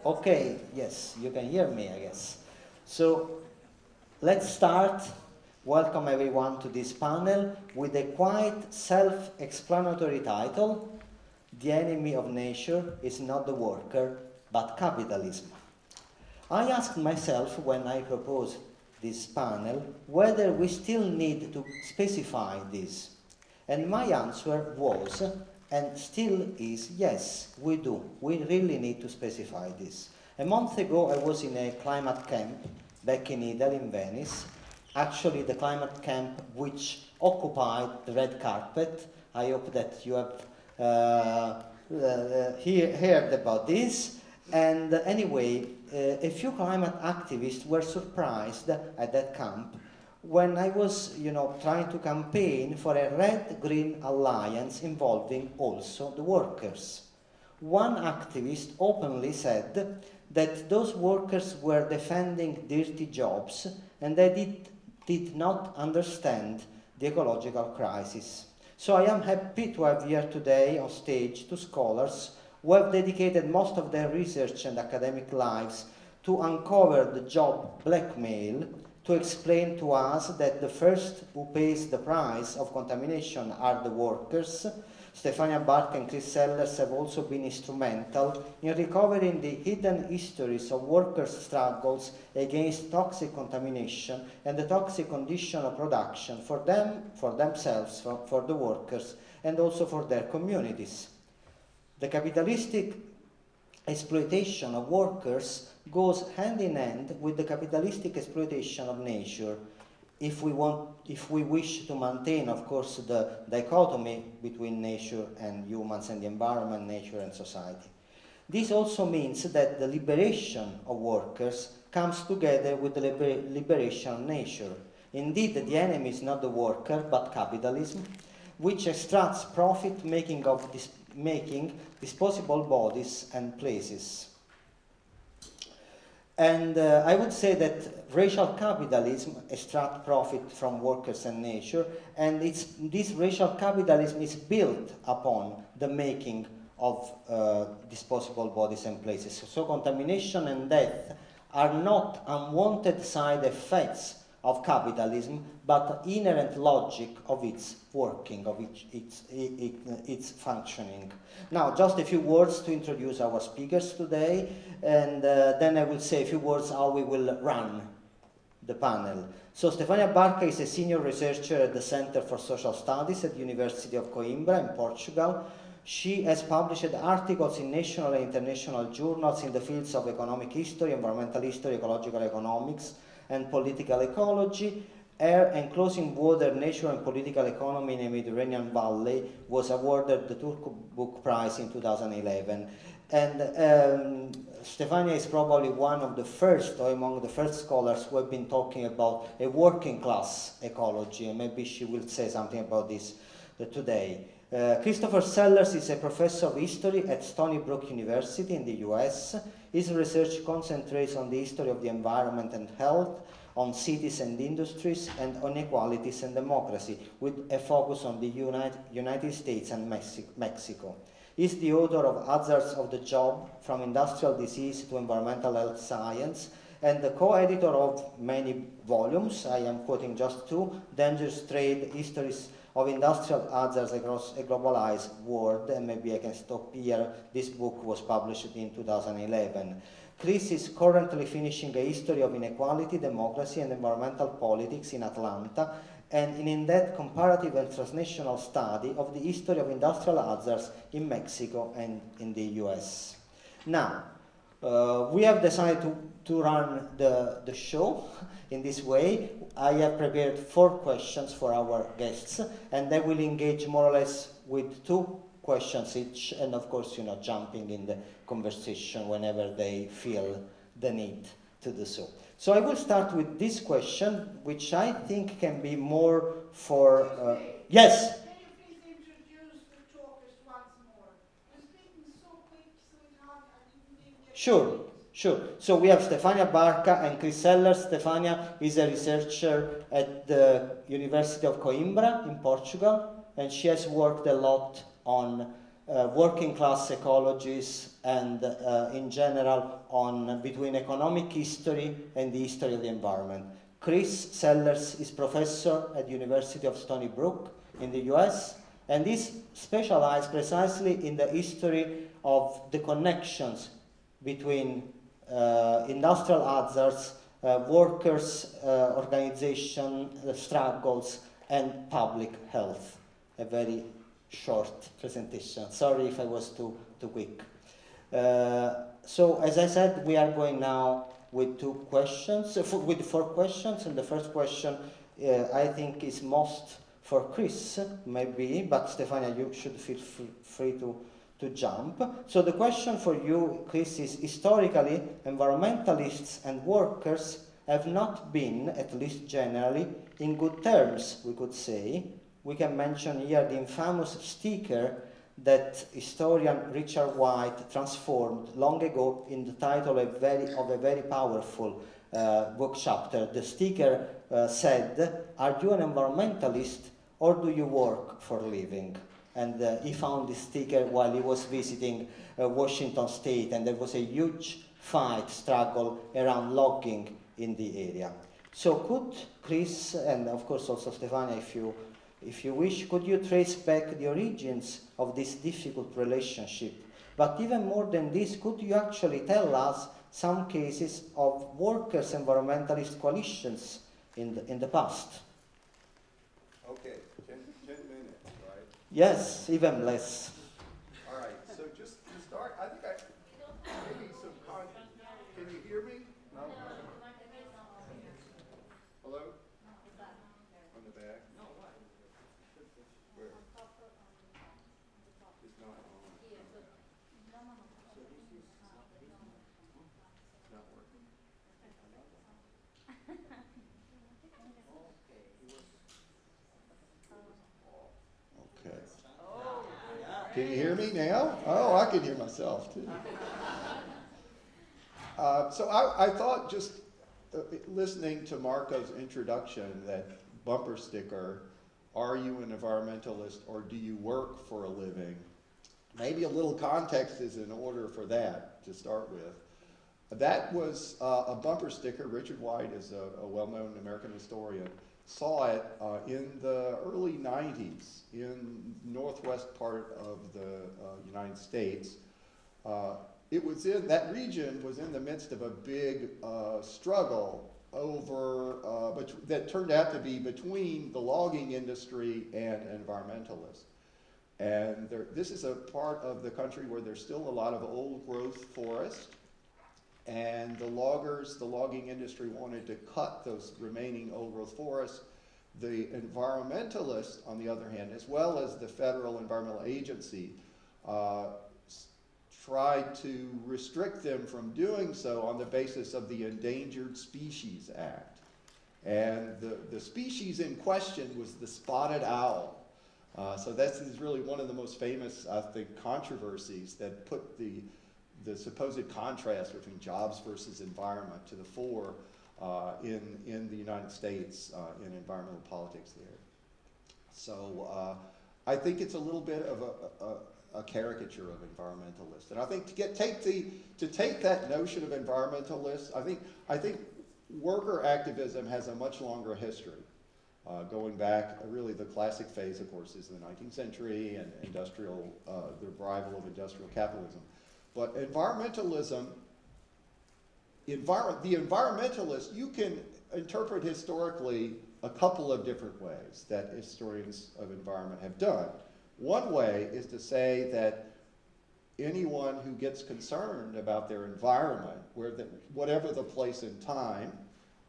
Okay, yes, you can hear me, I guess. So let's start. Welcome everyone to this panel with a quite self-explanatory title. The enemy of nature is not the worker, but capitalism. I asked myself when I proposed this panel whether we still need to specify this. And my answer was, and still is, yes, we do. We really need to specify this. A month ago, I was in a climate camp back in Italy, in Venice. Actually, the climate camp which occupied the red carpet. I hope that you have heard about this. And anyway, a few climate activists were surprised at that camp when I was, trying to campaign for a red-green alliance involving also the workers. One activist openly said that those workers were defending dirty jobs and they did not understand the ecological crisis. So I am happy to have here today on stage two scholars who have dedicated most of their research and academic lives to uncover the job blackmail, to explain to us that the first who pays the price of contamination are the workers. Stefania Barca and Chris Sellers have also been instrumental in recovering the hidden histories of workers' struggles against toxic contamination and the toxic condition of production for them, for themselves, for the workers, and also for their communities. The capitalistic exploitation of workers goes hand in hand with the capitalistic exploitation of nature if we wish to maintain, of course, the dichotomy between nature and humans and the environment, nature and society. This also means that the liberation of workers comes together with the liberation of nature. Indeed, the enemy is not the worker, but capitalism, which extracts profit making disposable bodies and places. And I would say that racial capitalism extracts profit from workers and nature, and this racial capitalism is built upon the making of disposable bodies and places. So contamination and death are not unwanted side effects of capitalism, but inherent logic of its working, of its functioning. Now, just a few words to introduce our speakers today, and then I will say a few words how we will run the panel. So Stefania Barca is a senior researcher at the Center for Social Studies at the University of Coimbra in Portugal. She has published articles in national and international journals in the fields of economic history, environmental history, ecological economics, and political ecology. Air and Closing Water, Nature and Political Economy in the Mediterranean Valley was awarded the Turku Book Prize in 2011. And Stefania is probably one of the first, or among the first scholars who have been talking about a working class ecology, and maybe she will say something about this today. Chistopher Sellers is a professor of history at Stony Brook University in the US. His research concentrates on the history of the environment and health, on cities and industries, and on inequalities and democracy, with a focus on the United States and Mexico. He is the author of Hazards of the Job, From Industrial Disease to Environmental Health Science, and the co-editor of many volumes. I am quoting just two: Dangerous Trade, Histories of Industrial Hazards Across a Globalized World, and maybe I can stop here. This book was published in 2011. Chris is currently finishing a history of inequality, democracy, and environmental politics in Atlanta, and an in-depth comparative and transnational study of the history of industrial hazards in Mexico and in the US. Now, we have decided to run the show in this way. I have prepared 4 questions for our guests, and they will engage more or less with 2 questions each, and of course, jumping in the conversation whenever they feel the need to do so. So I will start with this question, which I think can be more for... yes? Can you please introduce the talkers once more? You're speaking so quick, so it's hard, I didn't get Sure. So we have Stefania Barca and Chris Sellers. Stefania is a researcher at the University of Coimbra in Portugal, and she has worked a lot on working class ecologies, and in general on between economic history and the history of the environment. Chris Sellers is professor at the University of Stony Brook in the US, and is specialized precisely in the history of the connections between industrial hazards, workers' organization struggles, and public health. A very short presentation. Sorry if I was too quick. So as I said, we are going now with with 4 questions, and the first question I think is most for Chris, maybe, but Stefania, you should feel free to jump. So the question for you, Chris, is historically, environmentalists and workers have not been, at least generally, in good terms, we could say. We can mention here the infamous sticker that historian Richard White transformed long ago in the title of a very powerful book chapter. The sticker said, "Are you an environmentalist or do you work for a living?" And he found this sticker while he was visiting Washington State, and there was a huge struggle around logging in the area. So could Chris, and of course also Stefania, if you wish, could you trace back the origins of this difficult relationship? But even more than this, could you actually tell us some cases of workers' environmentalist coalitions in the past? Okay, 10 minutes, right? Yes, even less. All right, so just to start, I think maybe some can you hear me? No? Hello? On the back? No. Where? It's not on. It's not working. Okay. Can you hear me now? Oh, I can hear myself too. So I thought just listening to Marco's introduction, that bumper sticker, "Are you an environmentalist or do you work for a living?" Maybe a little context is in order for that to start with. That was a bumper sticker. Richard White is a well-known American historian. Saw it in the early 90s in northwest part of the United States. It was in, that region was in the midst of a big struggle over, that turned out to be between the logging industry and environmentalists. And this is a part of the country where there's still a lot of old growth forest. And the logging industry wanted to cut those remaining old growth forests. The environmentalists, on the other hand, as well as the Federal Environmental Agency, tried to restrict them from doing so on the basis of the Endangered Species Act. And the species in question was the spotted owl. So this is really one of the most famous, I think, controversies that put the supposed contrast between jobs versus environment to the fore in the United States in environmental politics there. So I think it's a little bit of a caricature of environmentalists, and I think to take that notion of environmentalists, I think worker activism has a much longer history, going back. Really, the classic phase, of course, is the 19th century and the revival of industrial capitalism. But environmentalism, the environmentalist, you can interpret historically a couple of different ways that historians of environment have done. One way is to say that anyone who gets concerned about their environment, whatever the place and time,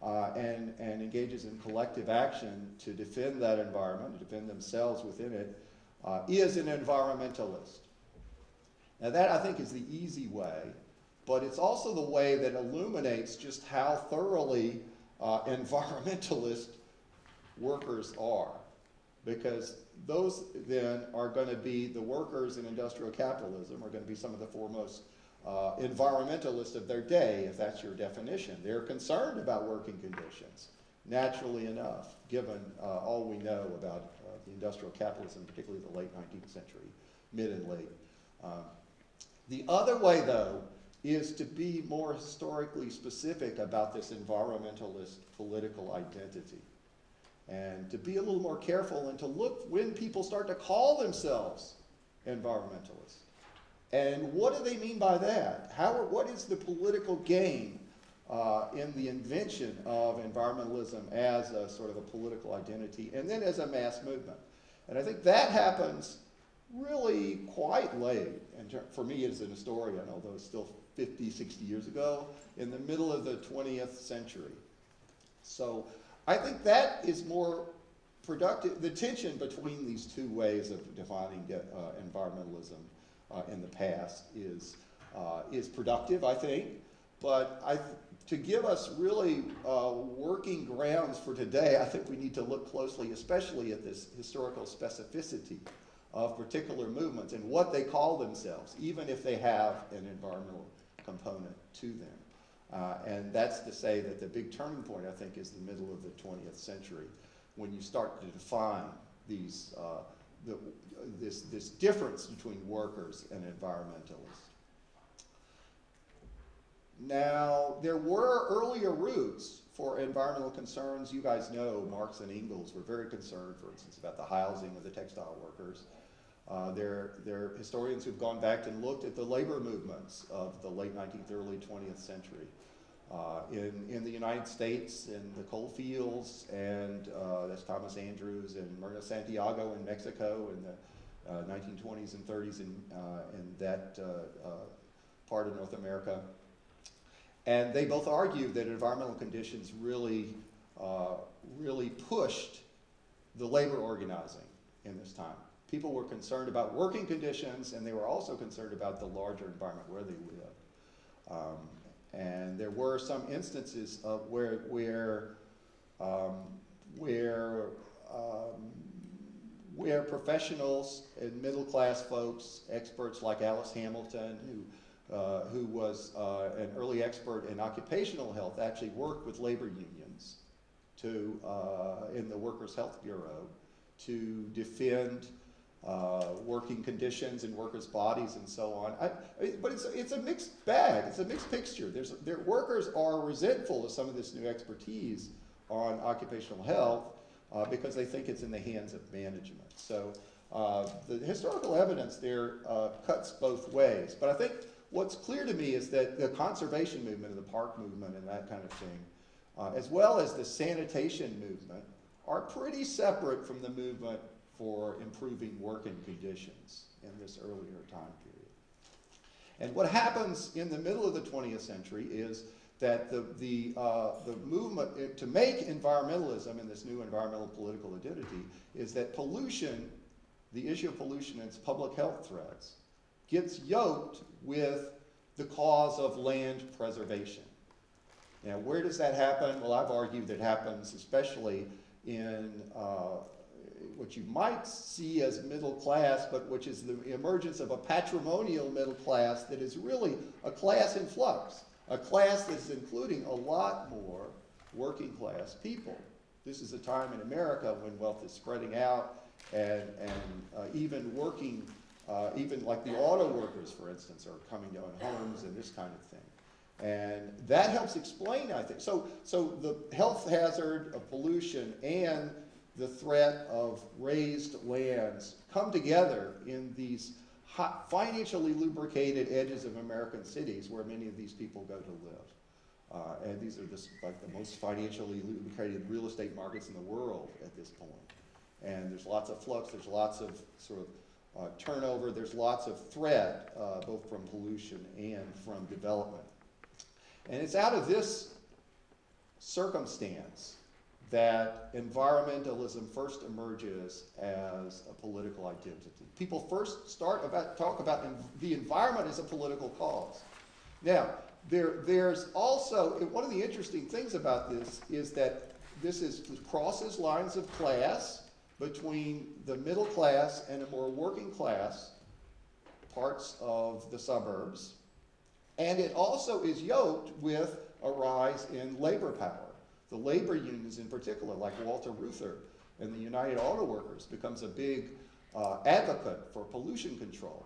and engages in collective action to defend that environment, to defend themselves within it, is an environmentalist. Now that, I think, is the easy way, but it's also the way that illuminates just how thoroughly environmentalist workers are, because those then are going to be the workers in industrial capitalism, are going to be some of the foremost environmentalists of their day, if that's your definition. They're concerned about working conditions, naturally enough, given all we know about the industrial capitalism, particularly the late 19th century, mid and late. The other way, though, is to be more historically specific about this environmentalist political identity. And to be a little more careful and to look when people start to call themselves environmentalists. And what do they mean by that? What is the political game in the invention of environmentalism as a sort of a political identity and then as a mass movement? And I think that happens really quite late, and for me as an historian, although it's still 50, 60 years ago, in the middle of the 20th century. So I think that is more productive. The tension between these two ways of defining environmentalism in the past is productive, I think, but to give us really working grounds for today, I think we need to look closely, especially at this historical specificity of particular movements and what they call themselves, even if they have an environmental component to them. And that's to say that the big turning point, I think, is the middle of the 20th century, when you start to define these, this difference between workers and environmentalists. Now, there were earlier roots for environmental concerns. You guys know Marx and Engels were very concerned, for instance, about the housing of the textile workers. There are historians who've gone back and looked at the labor movements of the late 19th, early 20th century. In the United States, in the coal fields, and that's Thomas Andrews and Myrna Santiago in Mexico in the 1920s and 30s in that part of North America. And they both argued that environmental conditions really pushed the labor organizing in this time. People were concerned about working conditions, and they were also concerned about the larger environment where they lived. And there were some instances of where professionals and middle-class folks, experts like Alice Hamilton, who was an early expert in occupational health, actually worked with labor unions in the Workers' Health Bureau to defend working conditions and workers' bodies and so on. But it's a mixed bag. It's a mixed picture. Workers are resentful of some of this new expertise on occupational health because they think it's in the hands of management. So the historical evidence there cuts both ways. But I think what's clear to me is that the conservation movement and the park movement and that kind of thing, as well as the sanitation movement, are pretty separate from the movement for improving working conditions in this earlier time period. And what happens in the middle of the 20th century is that the movement to make environmentalism and this new environmental political identity is that pollution, the issue of pollution and its public health threats, gets yoked with the cause of land preservation. Now, where does that happen? Well, I've argued that happens especially in what you might see as middle class, but which is the emergence of a patrimonial middle class that is really a class in flux, a class that's including a lot more working class people. This is a time in America when wealth is spreading out and even working, even like the auto workers, for instance, are coming to own homes and this kind of thing. And that helps explain, I think. So the health hazard of pollution and the threat of raised lands come together in these financially lubricated edges of American cities where many of these people go to live. And these are like the most financially lubricated real estate markets in the world at this point. And there's lots of flux, there's lots of sort of turnover, there's lots of threat, both from pollution and from development. And it's out of this circumstance that environmentalism first emerges as a political identity. People first talk about the environment as a political cause. Now, there's also, one of the interesting things about this is that this crosses lines of class between the middle class and a more working class parts of the suburbs. And it also is yoked with a rise in labor power. The labor unions in particular, like Walter Reuther and the United Auto Workers, becomes a big advocate for pollution control.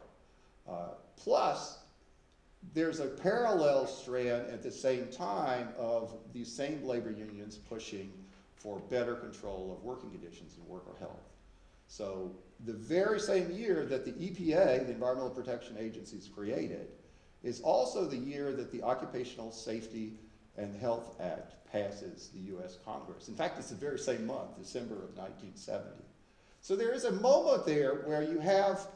Plus, there's a parallel strand at the same time of these same labor unions pushing for better control of working conditions and worker health. So the very same year that the EPA, the Environmental Protection Agency, is created, is also the year that the Occupational Safety and Health Act passes the US Congress. In fact, it's the very same month, December of 1970. So there is a moment there where you have,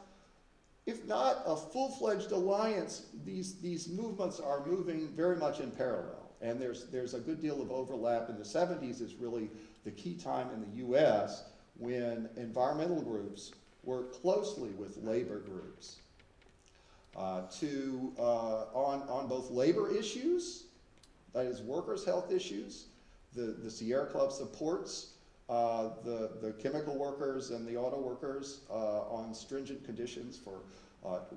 if not a full-fledged alliance, these movements are moving very much in parallel. And there's a good deal of overlap. In the 70s is really the key time in the US when environmental groups work closely with labor groups on both labor issues, that is workers' health issues. The Sierra Club supports the chemical workers and the auto workers on stringent conditions for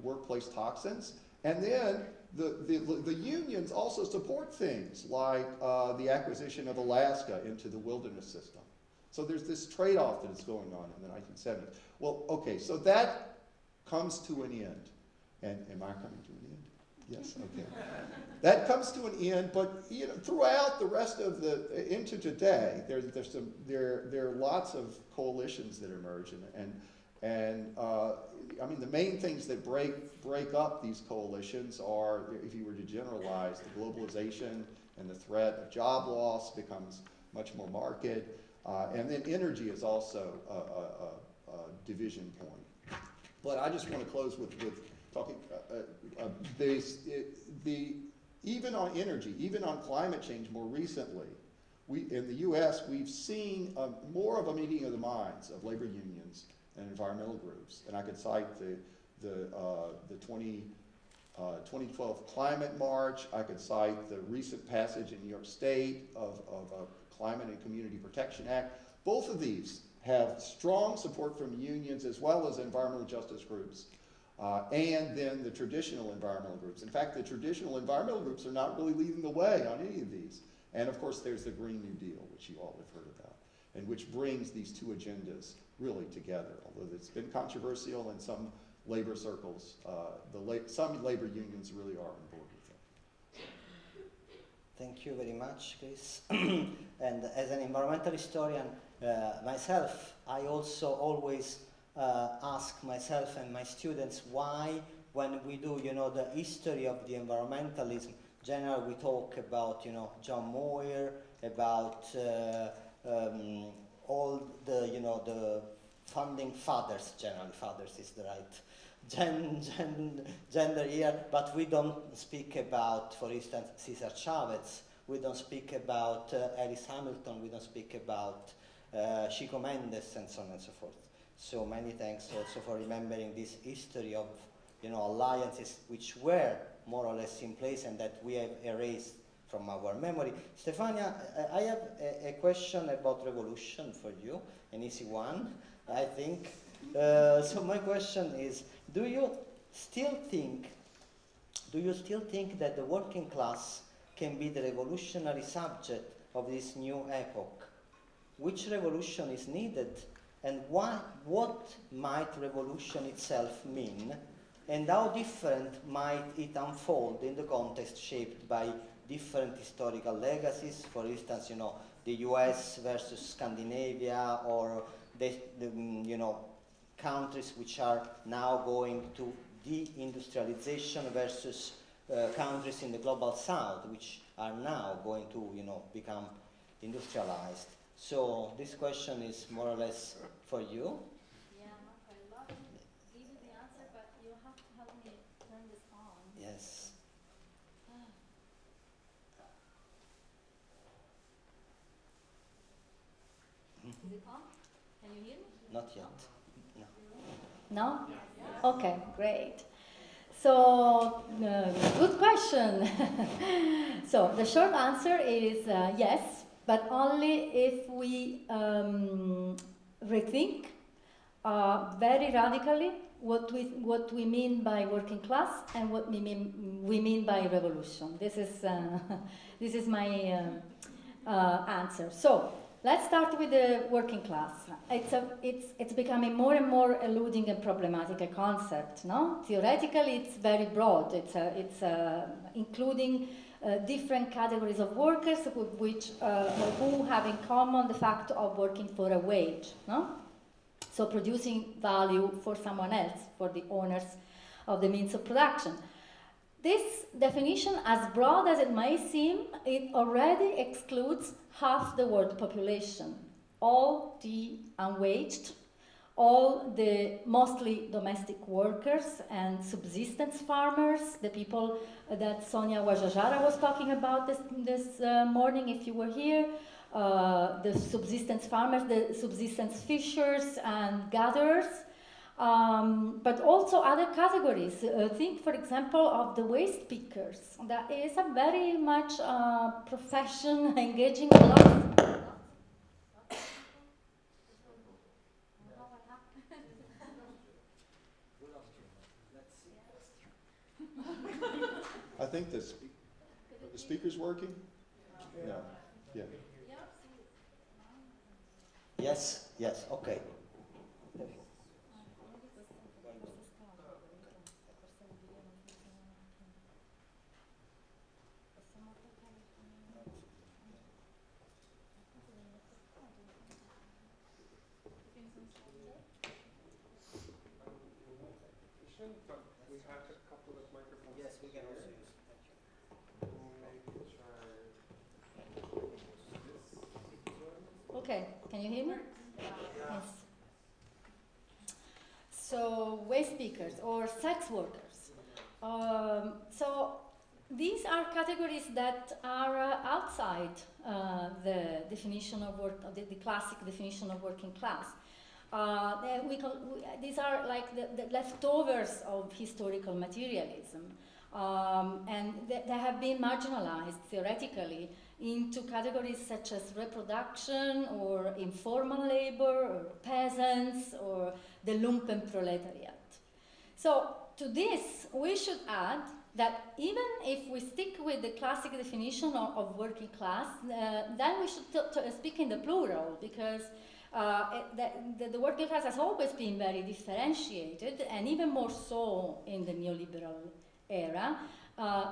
workplace toxins. And then the unions also support things like the acquisition of Alaska into the wilderness system. So there's this trade-off that is going on in the 1970s. Well, okay, so that comes to an end. And am I coming to an end? Yes, okay. That comes to an end, but you know, throughout the rest of into today, there are lots of coalitions that emerge, and I mean the main things that break up these coalitions are, if you were to generalize, the globalization and the threat of job loss becomes much more marked, and then energy is also a division point. But I just want to close with talking, even on energy, even on climate change more recently, in the US, we've seen more of a meeting of the minds of labor unions and environmental groups. And I could cite the 2012 climate march. I could cite the recent passage in New York State of a Climate and Community Protection Act. Both of these have strong support from unions as well as environmental justice groups. And then the traditional environmental groups. In fact, the traditional environmental groups are not really leading the way on any of these. And of course, there's the Green New Deal, which you all have heard about, and which brings these two agendas really together. Although it's been controversial in some labor circles, some labor unions really are on board with it. Thank you very much, Chris. And as an environmental historian myself, I also always ask myself and my students why, when we do, the history of the environmentalism, generally we talk about, John Muir, about all the, the founding fathers, generally fathers is the right gender here, but we don't speak about, for instance, Cesar Chavez, we don't speak about Alice Hamilton, we don't speak about Chico Mendes, and so on and so forth. So many thanks also for remembering this history of, alliances which were more or less in place and that we have erased from our memory. Stefania, I have a question about revolution for you, an easy one, I think. So my question is, do you still think that the working class can be the revolutionary subject of this new epoch? Which revolution is needed? And what might revolution itself mean? And how different might it unfold in the context shaped by different historical legacies? For instance, the US versus Scandinavia, or the countries which are now going to deindustrialization versus countries in the global south, which are now going to, become industrialized. So this question is more or less for you. Yeah, I love to give you the answer, but you have to help me turn this on. Yes. Is it on? Can you hear me? Not yet. No. No? Yeah. Okay, great. So, good question. So, the short answer is yes, but only if we rethink very radically what we mean by working class and what we mean by revolution. This is my answer. So, let's start with the working class. It's becoming more and more eluding and problematic a concept. No, theoretically it's very broad. It's including different categories of workers who have in common the fact of working for a wage. No, so producing value for someone else, for the owners of the means of production. This definition, as broad as it may seem, it already excludes half the world population, all the unwaged, all the mostly domestic workers and subsistence farmers, the people that Sonia Wajajara was talking about this morning, if you were here, the subsistence farmers, the subsistence fishers and gatherers, but also other categories. Think, for example, of the waste pickers. That is a very much profession engaging a lot. I think the speaker's working? Yeah. Yeah. Yes, yes, okay. But we have a couple of microphones. Yes, we can also use. Maybe try this one. Okay, can you hear me? Yes. So, waste pickers or sex workers. So, these are categories that are outside the definition of work, the classic definition of working class. These are like the leftovers of historical materialism, and they have been marginalized theoretically into categories such as reproduction or informal labor or peasants or the lumpenproletariat. So to this we should add that even if we stick with the classic definition of working class, then we should speak in the plural, because the working class has always been very differentiated, and even more so in the neoliberal era,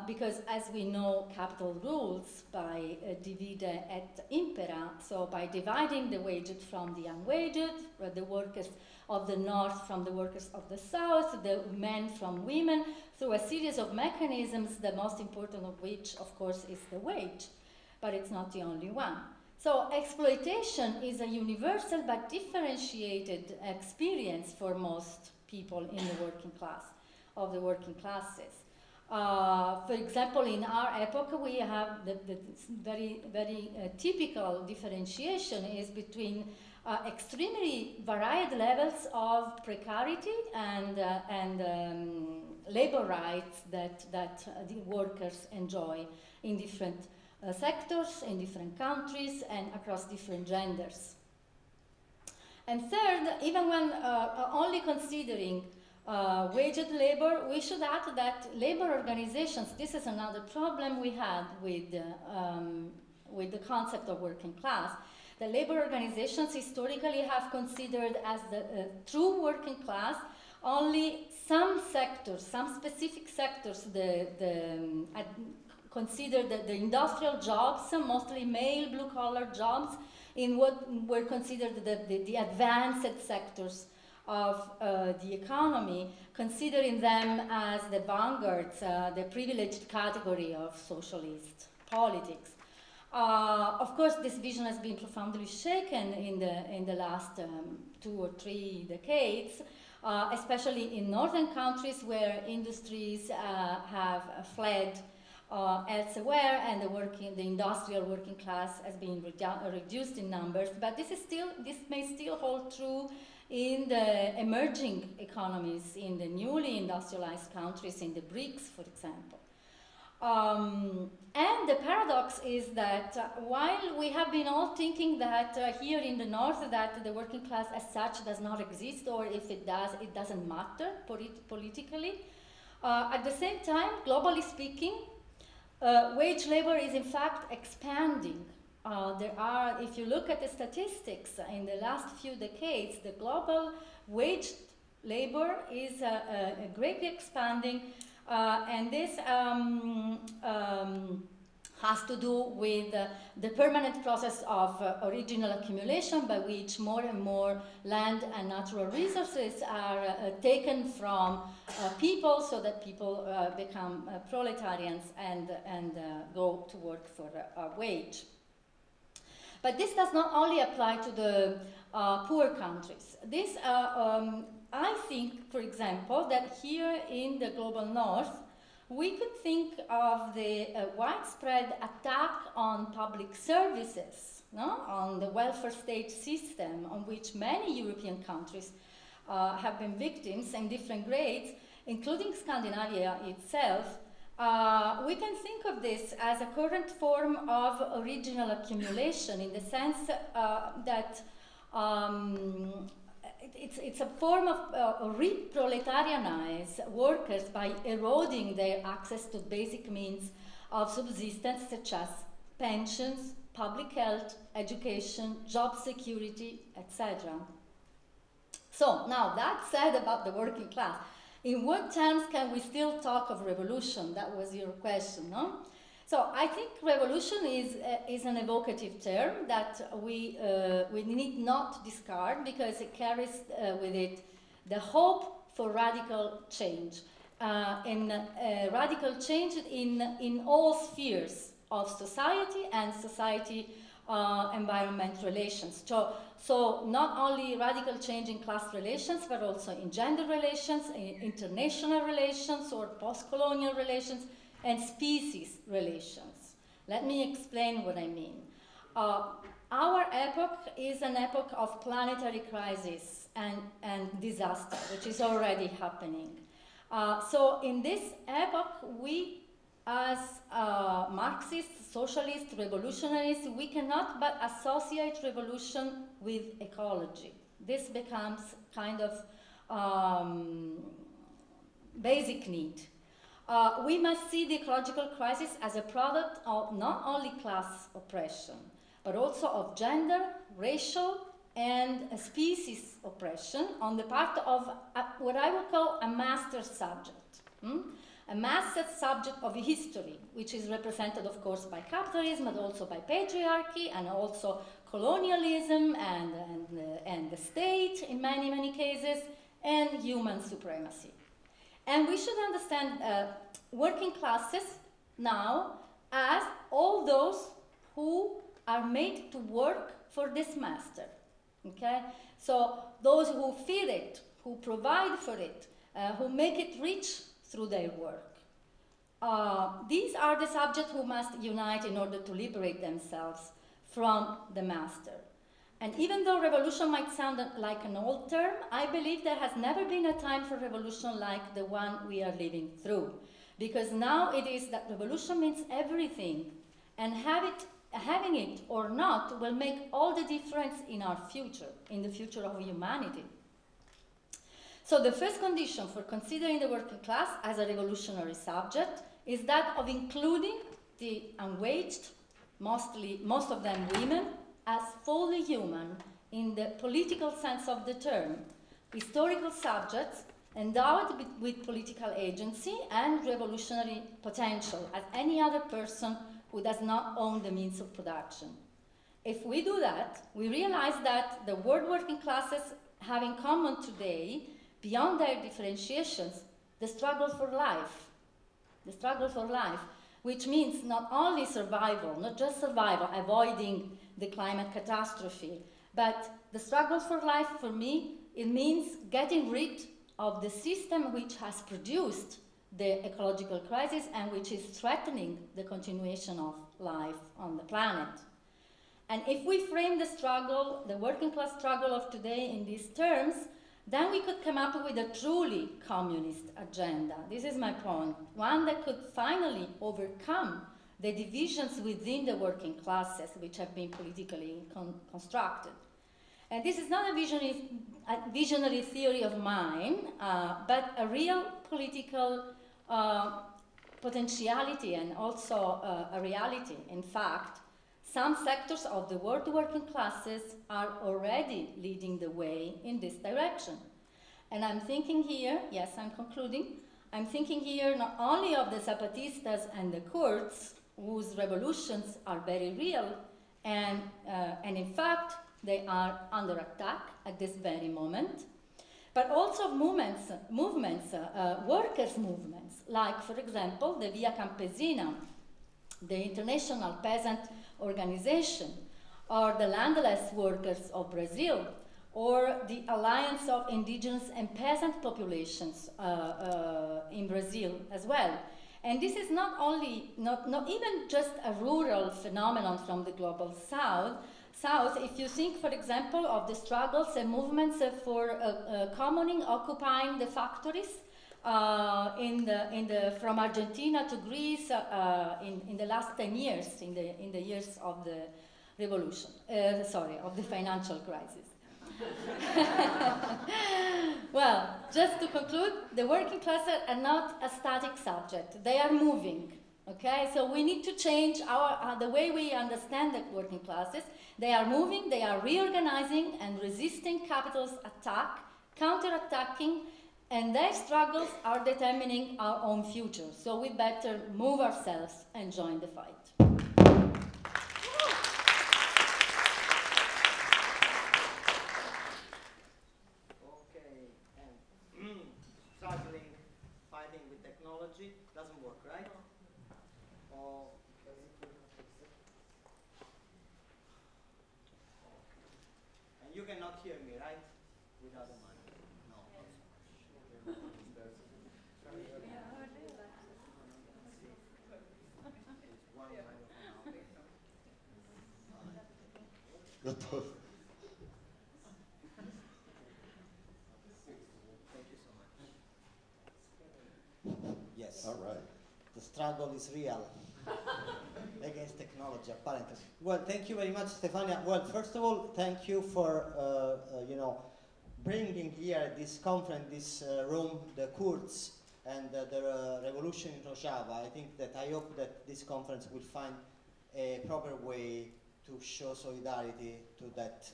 because as we know, capital rules by divide et impera, so by dividing the waged from the unwaged, the workers of the north from the workers of the south, the men from women, through a series of mechanisms, the most important of which, of course, is the wage, but it's not the only one. So exploitation is a universal but differentiated experience for most people in the working class, of the working classes. For example, in our epoch, we have the very, very typical differentiation is between extremely varied levels of precarity and labor rights that the workers enjoy in different sectors, in different countries, and across different genders. And third, even when only considering waged labor, we should add that labor organizations, this is another problem we had with the concept of working class. The labor organizations historically have considered as the true working class only some sectors, some specific sectors, considered the industrial jobs, mostly male blue-collar jobs, in what were considered the advanced sectors of the economy, considering them as the vanguards, the privileged category of socialist politics. Of course, this vision has been profoundly shaken in the last 2 or 3 decades, especially in northern countries where industries have fled elsewhere, and the industrial working class has been reduced in numbers. But this may still hold true in the emerging economies, in the newly industrialized countries, in the BRICS, for example. And the paradox is that while we have been all thinking that here in the north that the working class as such does not exist, or if it does, it doesn't matter politically, at the same time, globally speaking, wage labor is in fact expanding there are, if you look at the statistics in the last few decades, the global wage labor is greatly expanding, and this has to do with the permanent process of original accumulation, by which more and more land and natural resources are taken from people, so that people become proletarians and go to work for a wage. But this does not only apply to the poor countries. This, I think, for example, that here in the global north, we could think of the widespread attack on public services, no? On the welfare state system, on which many European countries have been victims in different grades, including Scandinavia itself. We can think of this as a current form of original accumulation, in the sense that it's a form of re-proletarianize workers by eroding their access to basic means of subsistence, such as pensions, public health, education, job security, etc. So now, that said about the working class, in what terms can we still talk of revolution? That was your question, no? So I think revolution is an evocative term that we need not discard, because it carries with it the hope for radical change, radical change in all spheres of society and society-environment relations. So not only radical change in class relations, but also in gender relations, in international relations or post-colonial relations, and species relations. Let me explain what I mean. Our epoch is an epoch of planetary crisis and disaster, which is already happening. So in this epoch, we as Marxists, socialists, revolutionaries, we cannot but associate revolution with ecology. This becomes kind of basic need. We must see the ecological crisis as a product of not only class oppression, but also of gender, racial, and species oppression on the part of what I would call a master subject. A master subject of history, which is represented, of course, by capitalism, but also by patriarchy, and also colonialism, and the state in many, many cases, and human supremacy. And we should understand working classes now as all those who are made to work for this master, okay? So those who feed it, who provide for it, who make it rich through their work. These are the subjects who must unite in order to liberate themselves from the master. And even though revolution might sound like an old term, I believe there has never been a time for revolution like the one we are living through. Because now it is that revolution means everything, and having it or not will make all the difference in our future, in the future of humanity. So the first condition for considering the working class as a revolutionary subject is that of including the unwaged, most of them women, as fully human in the political sense of the term, historical subjects endowed with political agency and revolutionary potential as any other person who does not own the means of production. If we do that, we realize that the world working classes have in common today, beyond their differentiations, the struggle for life. The struggle for life, which means not only survival, not just survival, avoiding the climate catastrophe, but the struggle for life, for me, it means getting rid of the system which has produced the ecological crisis and which is threatening the continuation of life on the planet. And if we frame the struggle, the working class struggle of today in these terms, then we could come up with a truly communist agenda. This is my point. One that could finally overcome the divisions within the working classes which have been politically constructed. And this is not a visionary theory of mine, but a real political potentiality and also a reality. In fact, Some sectors of the world working classes are already leading the way in this direction. And I'm thinking here, yes, I'm concluding, I'm thinking here not only of the Zapatistas and the Kurds, whose revolutions are very real, and in fact, they are under attack at this very moment, but also of movements, workers' movements, like, for example, the Via Campesina, the International Peasant Organization, or the Landless Workers of Brazil, or the Alliance of Indigenous and Peasant Populations in Brazil as well. And this is not even just a rural phenomenon from the global south. If you think, for example, of the struggles and movements for commoning, occupying the factories from Argentina to Greece in the last 10 years, in the years of the revolution, of the financial crisis. Well, just to conclude, the working classes are not a static subject. They are moving, okay? So we need to change the way we understand the working classes. They are moving, they are reorganizing and resisting capital's attack, counter-attacking, and their struggles are determining our own future. So we better move ourselves and join the fight. Struggling, fighting with technology, doesn't work, right? Or and you cannot hear me, right? Without a mic. No. One microphone out. Yes. All right. The struggle is real against technology, apparently. Well, thank you very much, Stefania. Well, first of all, thank you for bringing here at this conference, this room, the Kurds and the revolution in Rojava. I hope that this conference will find a proper way to show solidarity to that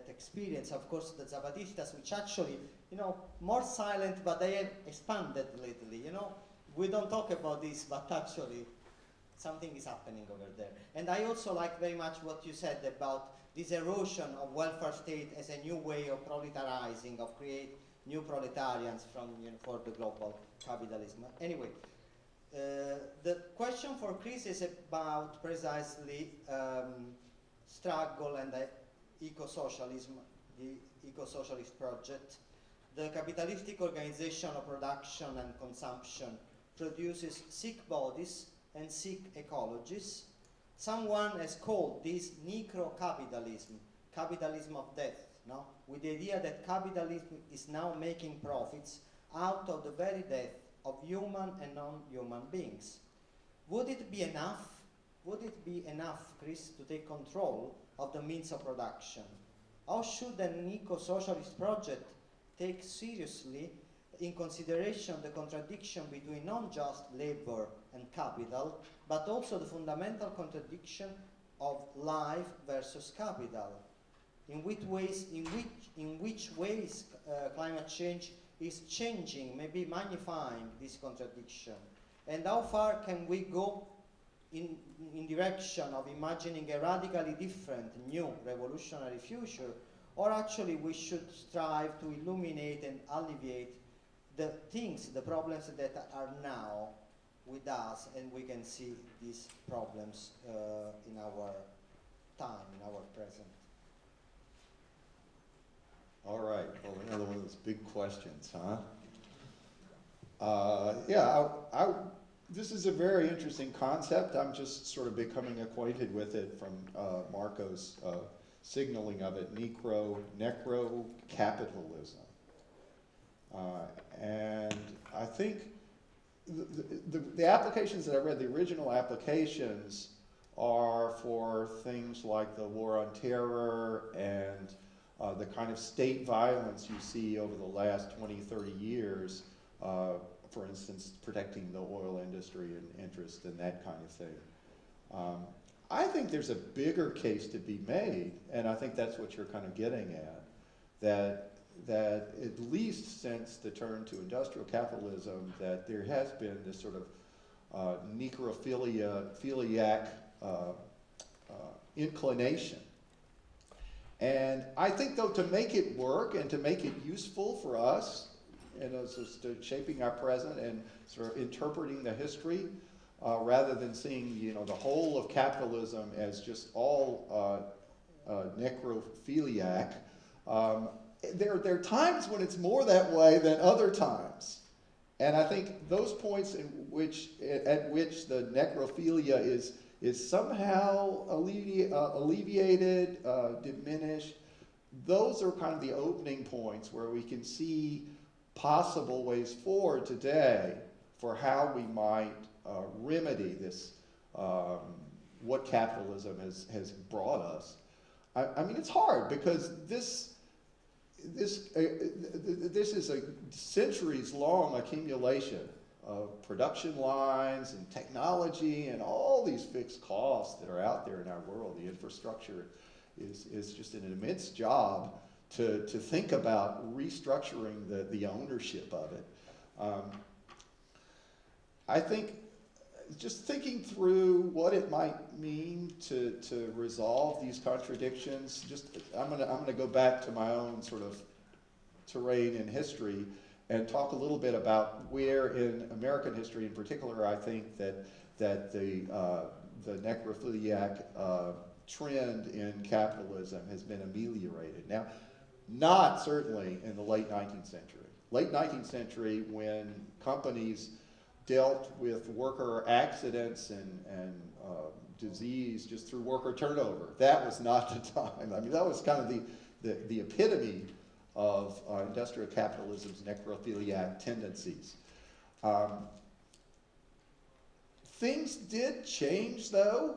experience. Of course, the Zapatistas, which actually, more silent, but they have expanded lately, We don't talk about this, but actually something is happening over there. And I also like very much what you said about this erosion of welfare state as a new way of proletarizing, of create new proletarians for the global capitalism. Anyway, the question for Chris is about precisely struggle and eco-socialism, the eco-socialist project. The capitalistic organization of production and consumption produces sick bodies and sick ecologies. Someone has called this necro-capitalism, capitalism of death, no? With the idea that capitalism is now making profits out of the very death of human and non-human beings. Would it be enough, Chris, to take control of the means of production? How should an eco-socialist project take seriously in consideration the contradiction between not just labor and capital, but also the fundamental contradiction of life versus capital? In which ways climate change is changing, maybe magnifying this contradiction? And how far can we go in direction of imagining a radically different, new, revolutionary future? Or actually we should strive to illuminate and alleviate the problems that are now with us, and we can see these problems in our time, in our present. All right, well, another one of those big questions, huh? This is a very interesting concept. I'm just sort of becoming acquainted with it from Marco's signaling of it, necro-capitalism. And I think the applications that I read, the original applications, are for things like the war on terror and the kind of state violence you see over the last 20, 30 years, for instance, protecting the oil industry and interest and that kind of thing. I think there's a bigger case to be made, and I think that's what you're kind of getting at, that at least since the turn to industrial capitalism, that there has been this sort of necrophiliac inclination. And I think, though, to make it work and to make it useful for us, and as to shaping our present and sort of interpreting the history, rather than seeing, you know, the whole of capitalism as just all necrophiliac, there are times when it's more that way than other times. And I think those points at which the necrophilia is somehow alleviated, diminished, those are kind of the opening points where we can see possible ways forward today for how we might remedy this, what capitalism has brought us. I mean, it's hard because this is a centuries-long accumulation of production lines and technology and all these fixed costs that are out there in our world. The infrastructure is just an immense job to think about restructuring the ownership of it. I think just thinking through what it might mean to resolve these contradictions, I'm gonna go back to my own sort of terrain in history and talk a little bit about where in American history in particular I think that the necrophiliac trend in capitalism has been ameliorated. Now, not certainly in the late 19th century. Late 19th century, when companies dealt with worker accidents and disease just through worker turnover, that was not the time. I mean, that was kind of the epitome of industrial capitalism's necrophiliac tendencies. Things did change, though.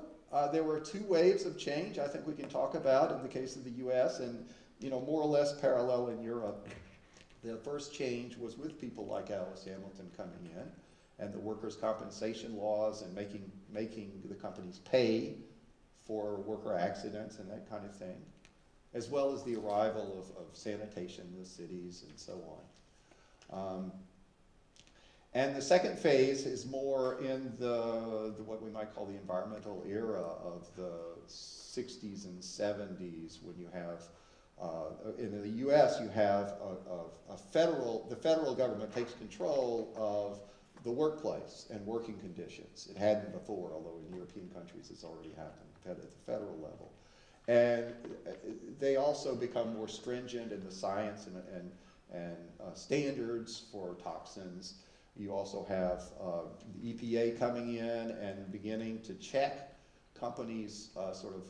There were two waves of change I think we can talk about in the case of the U.S. and, you know, more or less parallel in Europe. The first change was with people like Alice Hamilton coming in, and the workers' compensation laws and making the companies pay for worker accidents and that kind of thing, as well as the arrival of sanitation in the cities and so on. And the second phase is more in the what we might call the environmental era of the 60s and 70s, when you have, in the US, you have the federal government takes control of the workplace and working conditions. It hadn't before, although in European countries it's already happened at the federal level. And they also become more stringent in the science and standards for toxins. You also have the EPA coming in and beginning to check companies' sort of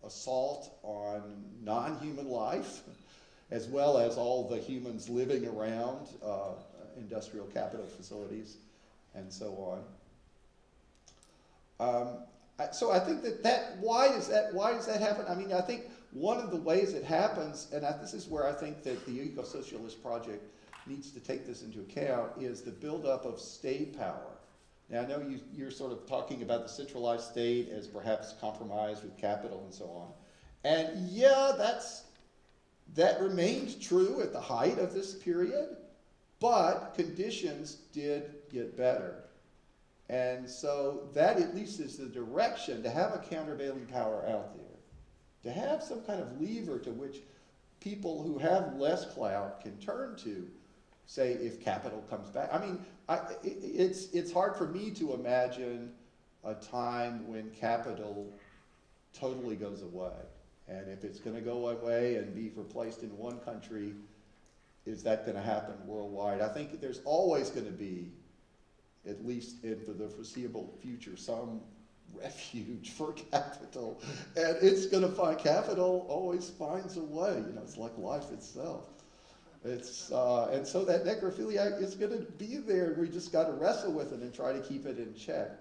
assault on non-human life, as well as all the humans living around industrial capital facilities and so on. So I think why does that happen? I mean, I think one of the ways it happens, and this is where I think that the eco-socialist project needs to take this into account, is the buildup of state power. Now, I know you're sort of talking about the centralized state as perhaps compromised with capital and so on. And yeah, that remained true at the height of this period, but conditions did get better. And so that at least is the direction, to have a countervailing power out there, to have some kind of lever to which people who have less clout can turn to, say, if capital comes back. I mean, it's hard for me to imagine a time when capital totally goes away. And if it's going to go away and be replaced in one country, is that going to happen worldwide? I think there's always going to be, at least for the foreseeable future, some refuge for capital. And it's going to find, capital always finds a way. You know, it's like life itself. And so that necrophiliac is going to be there. We just got to wrestle with it and try to keep it in check.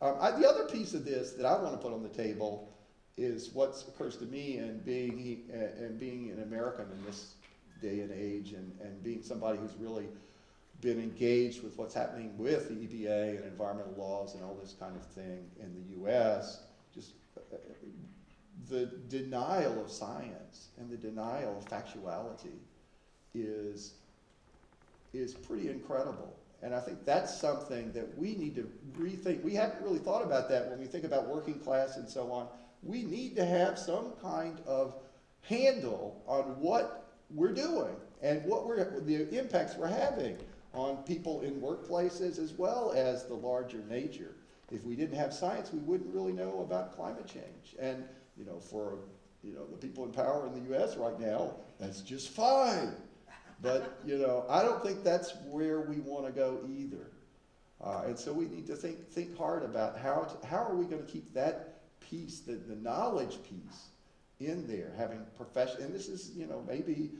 The other piece of this that I want to put on the table is what occurs to me, and being an American in this day and age, and being somebody who's really been engaged with what's happening with the EPA and environmental laws and all this kind of thing in the U.S., just the denial of science and the denial of factuality is pretty incredible. And I think that's something that we need to rethink. We haven't really thought about that when we think about working class and so on. We need to have some kind of handle on what we're doing and the impacts we're having on people in workplaces as well as the larger nature. If we didn't have science, we wouldn't really know about climate change. And for the people in power in the U.S. right now, that's just fine. But I don't think that's where we want to go either. And so we need to think hard about how are we going to keep that piece, the knowledge piece, in there, having profession. And this is maybe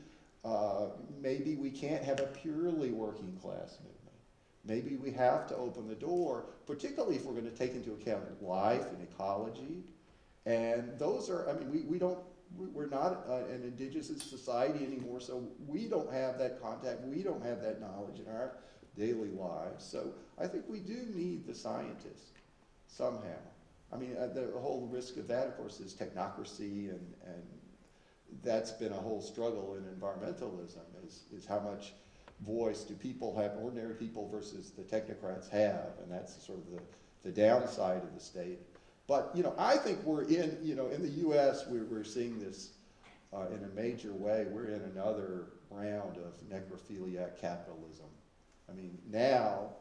we can't have a purely working class movement. Maybe we have to open the door, particularly if we're going to take into account life and ecology. And those are, we're not an indigenous society anymore, so we don't have that contact, we don't have that knowledge in our daily lives. So I think we do need the scientists somehow. The whole risk of that, of course, is technocracy, and that's been a whole struggle in environmentalism, is how much voice do people have, ordinary people versus the technocrats have, and that's sort of the downside of the state. But I think we're in the U.S. we're seeing this in a major way. We're in another round of necrophiliac capitalism. Now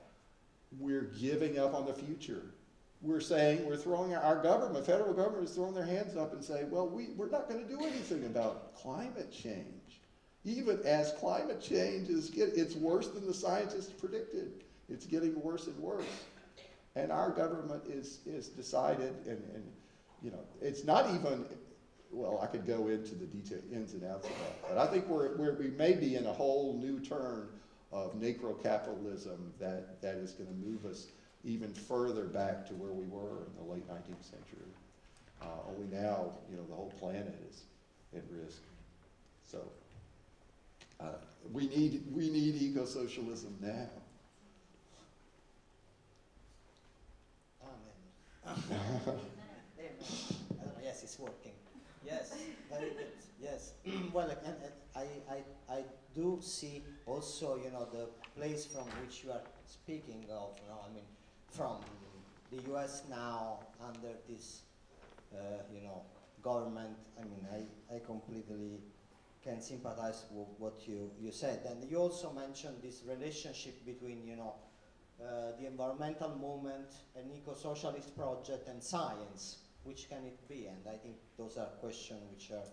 we're giving up on the future. We're saying we're throwing our government, federal government, is throwing their hands up and saying, well, we're not going to do anything about climate change. Even as climate change it's worse than the scientists predicted. It's getting worse and worse. And our government is decided, and it's not even, well, I could go into the ins and outs of that, but I think we may be in a whole new turn of necro-capitalism that is going to move us even further back to where we were in the late 19th century. Only now, the whole planet is at risk. So we need eco-socialism now. Yes, it's working. Yes, very good. Yes. Well, I do see also, the place from which you are speaking of. From the U.S. now under this, government. I completely can sympathize with what you said, and you also mentioned this relationship between, the environmental movement, an eco-socialist project, and science. Which can it be? And I think those are questions which are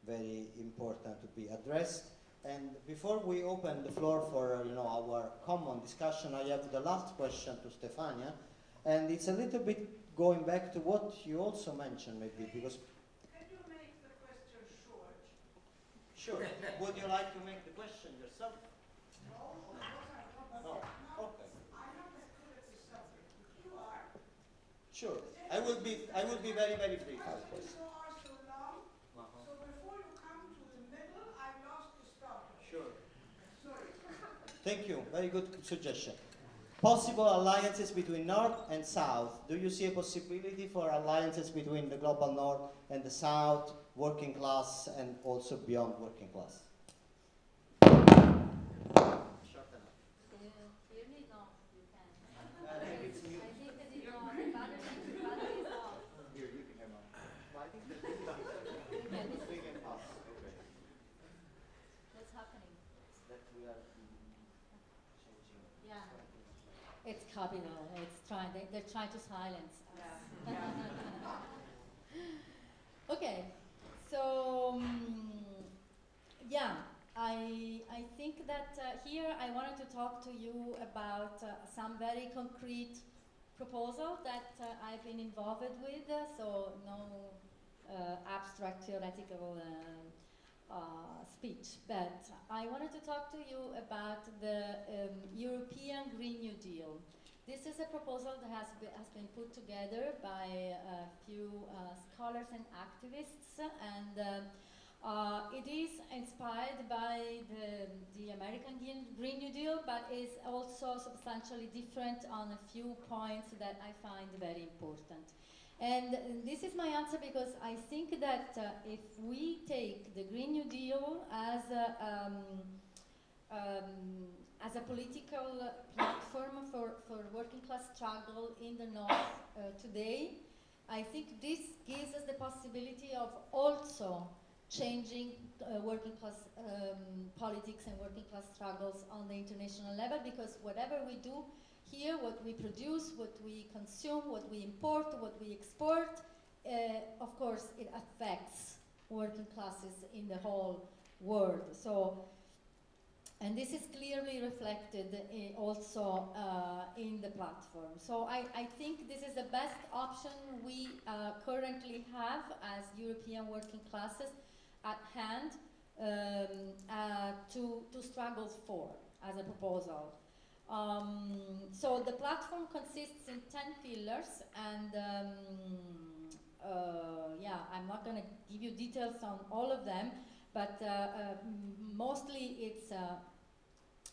very important to be addressed. And before we open the floor for our common discussion, I have the last question to Stefania, and it's a little bit going back to what you also mentioned, maybe because. Can you make the question short? Sure. Would you like to make the question yourself? No, No. Okay. I'm not as good at the subject, but you are. Sure. I will be very, very brief. Questions are so long, so before you come to the middle, I lost the start. Sure. Sorry. Thank you. Very good suggestion. Possible alliances between North and South. Do you see a possibility for alliances between the global North and the South, working class, and also beyond working class? It's capital. They're trying to silence us. Okay, so I think that here I wanted to talk to you about some very concrete proposal that I've been involved with. So no abstract theoretical speech, but I wanted to talk to you about the European Green New Deal. This is a proposal that has been put together by a few scholars and activists, and it is inspired by the American Green New Deal, but is also substantially different on a few points that I find very important. And this is my answer because I think that if we take the Green New Deal as a political platform for working class struggle in the North today, I think this gives us the possibility of also changing working class politics and working class struggles on the international level, because whatever we do here, what we produce, what we consume, what we import, what we export, of course it affects working classes in the whole world. So, and this is clearly reflected also in the platform. So I think this is the best option we currently have as European working classes at hand to struggle for as a proposal. So the platform consists in 10 pillars, and yeah, I'm not going to give you details on all of them, but mostly it's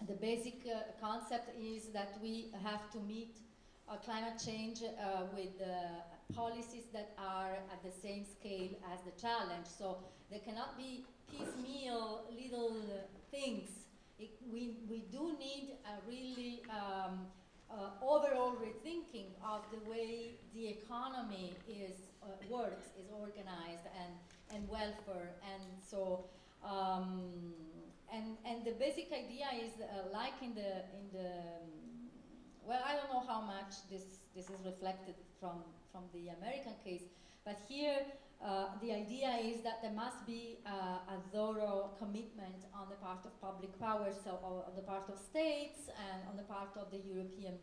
the basic concept is that we have to meet climate change with policies that are at the same scale as the challenge. So there cannot be piecemeal little things. We do need a really overall rethinking of the way the economy works, is organized, and welfare. And so, and the basic idea is like in the well, I don't know how much this is reflected from the American case, but here the idea is that there must be a thorough commitment on the part of public power, so on the part of states and on the part of the European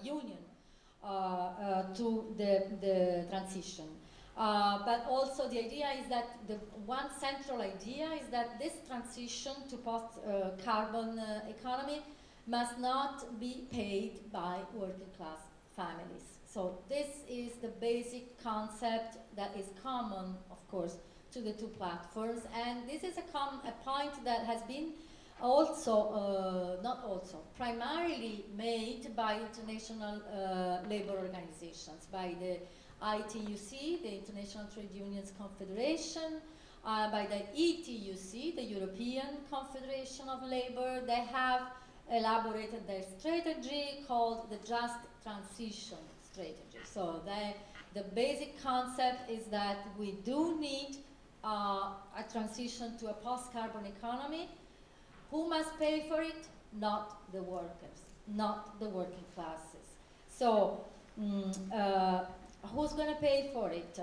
Union to the transition. But also the idea is that the one central idea is that this transition to post-carbon economy must not be paid by working class families. So this is the basic concept that is common, of course, to the two platforms, and this is a point that has been also, primarily made by international labor organizations, by the ITUC, the International Trade Unions Confederation, by the ETUC, the European Confederation of Labor. They have elaborated their strategy called the Just Transition strategy. So the basic concept is that we do need a transition to a post-carbon economy. Who must pay for it? Not the workers, not the working classes. So who's going to pay for it?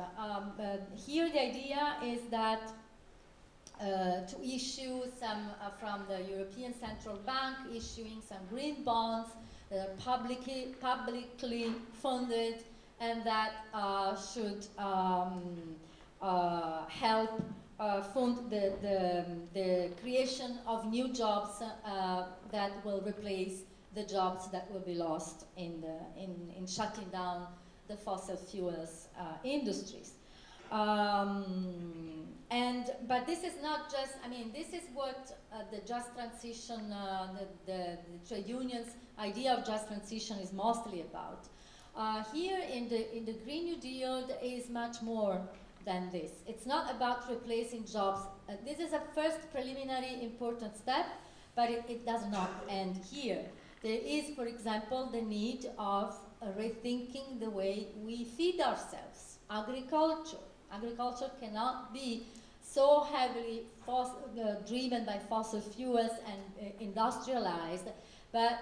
Here the idea is that to issue some, from the European Central Bank, issuing some green bonds that are publicly funded, and that should help fund the creation of new jobs that will replace the jobs that will be lost in shutting down the fossil fuels industries. But this is not just, I mean, this is what the just transition, the trade unions idea of just transition is mostly about. Here in the Green New Deal, there is much more than this. It's not about replacing jobs. This is a first preliminary important step, but it does not end here. There is, for example, the need of rethinking the way we feed ourselves. Agriculture cannot be so heavily driven by fossil fuels and industrialized. But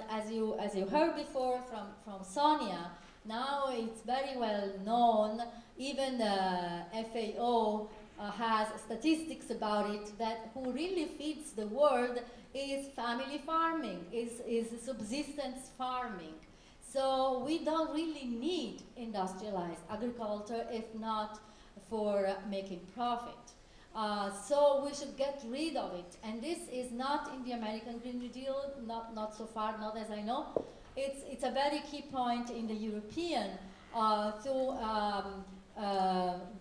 as you heard before from Sonia, now it's very well known. Even the FAO has statistics about it, that who really feeds the world is family farming, is subsistence farming. So we don't really need industrialized agriculture if not for making profit. So we should get rid of it. And this is not in the American Green New Deal, not so far, not as I know. It's a very key point in the European to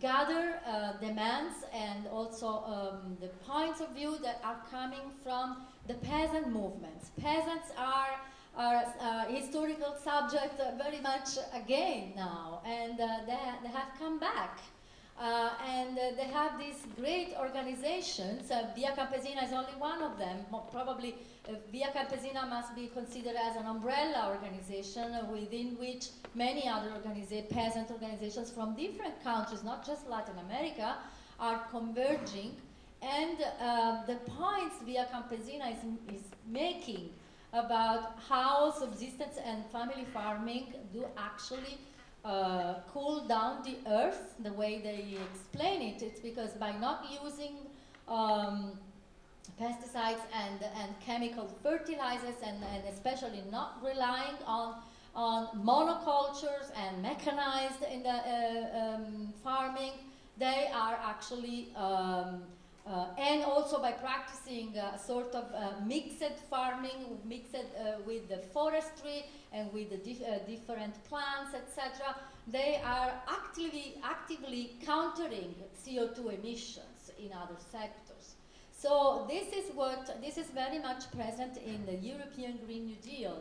gather demands and also the points of view that are coming from the peasant movements. Peasants are historical subject very much again now, and they have come back. And they have these great organizations. Via Campesina is only one of them. Probably Via Campesina must be considered as an umbrella organization within which many other peasant organizations from different countries, not just Latin America, are converging. And the points Via Campesina is making about how subsistence and family farming do actually cool down the earth, the way they explain it. It's because by not using pesticides and chemical fertilizers, and especially not relying on monocultures and mechanized in the farming, they are actually and also by practicing a sort of mixed farming, mixed with the forestry and with the different plants, etc., they are actively countering CO2 emissions in other sectors. So this is very much present in the European Green New Deal.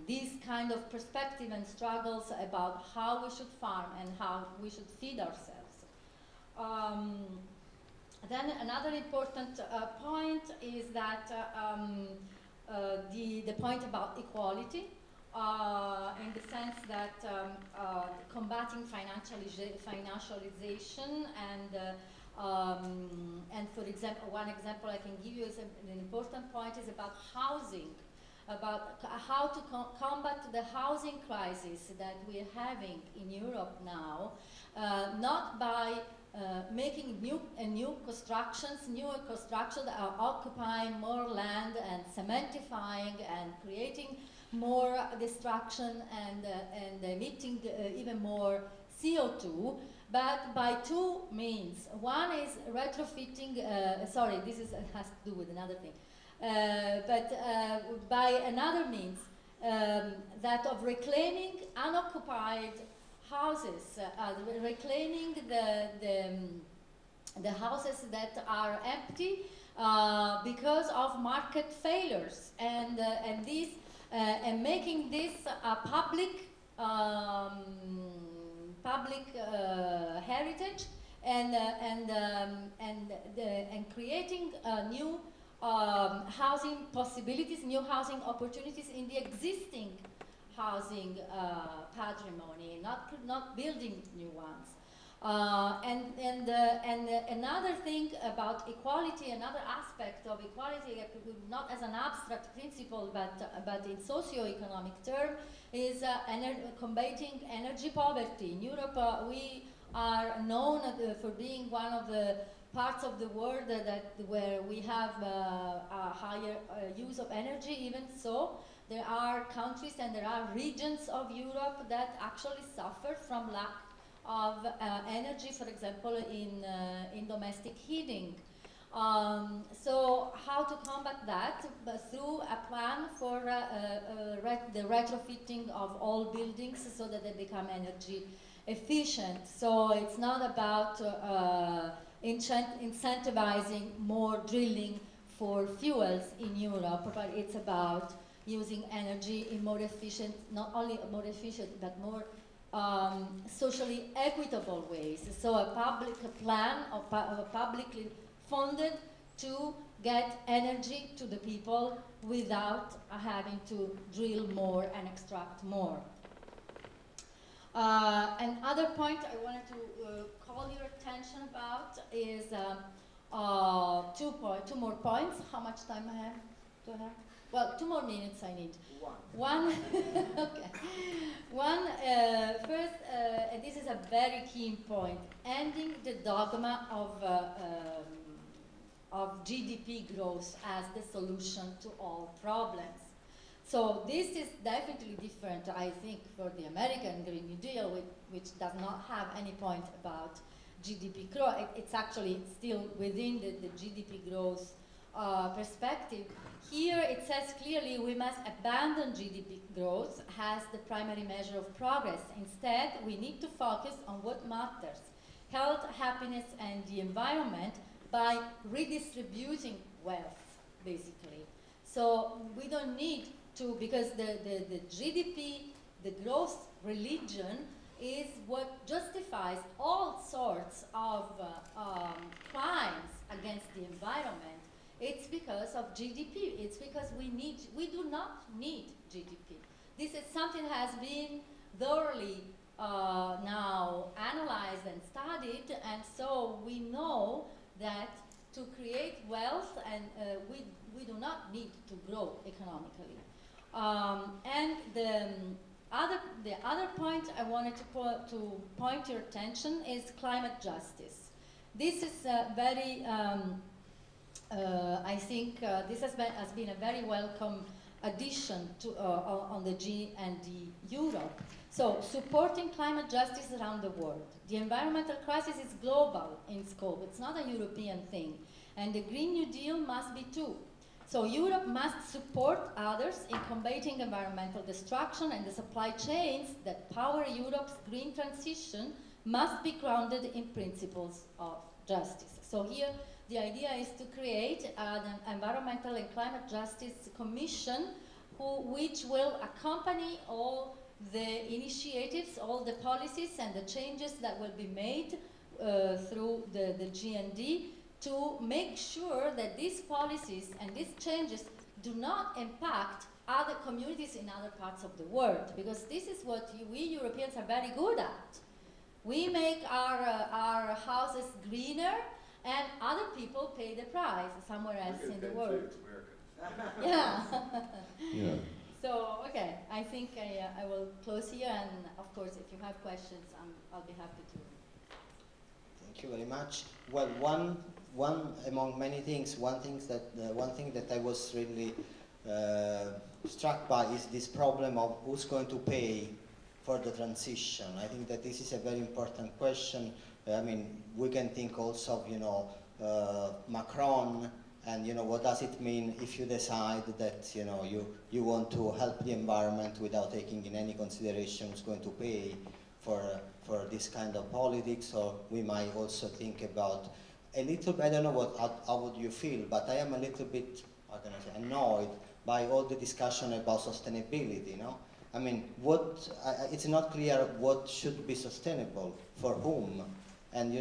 These kind of perspective and struggles about how we should farm and how we should feed ourselves. Then another important point is that the point about equality, in the sense that combating financialization and for example, one example I can give you is an important point is about housing, about how to combat the housing crisis that we are having in Europe now, not by making new constructions that are occupying more land and cementifying and creating more destruction and emitting even more CO2, but by two means. One is retrofitting, sorry, this has to do with another thing, but by another means, that of reclaiming unoccupied houses, reclaiming the houses that are empty because of market failures, and making this a public heritage, and creating new housing possibilities, new housing opportunities in the existing housing patrimony, not building new ones. And another thing about equality, another aspect of equality, not as an abstract principle, but in socio-economic term, is combating energy poverty. In Europe, we are known for being one of the parts of the world where we have a higher use of energy. Even so, there are countries and there are regions of Europe that actually suffer from lack of energy, for example, in domestic heating. So how to combat that? Through a plan for the retrofitting of all buildings so that they become energy efficient. So it's not about incentivizing more drilling for fuels in Europe, but it's about using energy in more efficient, not only more efficient, but more socially equitable ways. So a public plan, publicly funded to get energy to the people without having to drill more and extract more. Another point I wanted to call your attention about is two more points. How much time I have? Do I have? Well, 2 more minutes I need. One. Okay. One, first, and this is a very key point, ending the dogma of GDP growth as the solution to all problems. So this is definitely different, I think, for the American Green New Deal, which does not have any point about GDP growth. It's actually still within the GDP growth perspective. Here it says clearly we must abandon GDP growth as the primary measure of progress. Instead, we need to focus on what matters, health, happiness, and the environment, by redistributing wealth, basically. So we don't need to, because the GDP, the growth religion, is what justifies all sorts of crimes against the environment. It's because of GDP. It's because we do not need GDP. This is something that has been thoroughly now analyzed and studied, and so we know that to create wealth, and we do not need to grow economically. And the other point I wanted to point your attention is climate justice. This is very, I think this has been a very welcome addition to, on the G&D Europe. So, supporting climate justice around the world. The environmental crisis is global in scope. It's not a European thing. And the Green New Deal must be too. So Europe must support others in combating environmental destruction, and the supply chains that power Europe's green transition must be grounded in principles of justice. So here the idea is to create an environmental and climate justice commission which will accompany all the initiatives, all the policies and the changes that will be made through the G&D to make sure that these policies and these changes do not impact other communities in other parts of the world, because this is what we Europeans are very good at. We make our houses greener, and other people pay the price somewhere else in the world. Yeah. Yeah. So, okay, I think I will close here, and of course, if you have questions, I'll be happy to. Thank you very much. Well, one among many things, one thing that I was really struck by is this problem of who's going to pay for the transition. I think that this is a very important question. I mean, we can think also of, Macron, and what does it mean if you decide that you want to help the environment without taking in any consideration who's going to pay for this kind of politics. Or we might also think about a little bit, I don't know how would you feel, but I am a little bit, how can I say, annoyed by all the discussion about sustainability, I mean, it's not clear what should be sustainable, for whom. And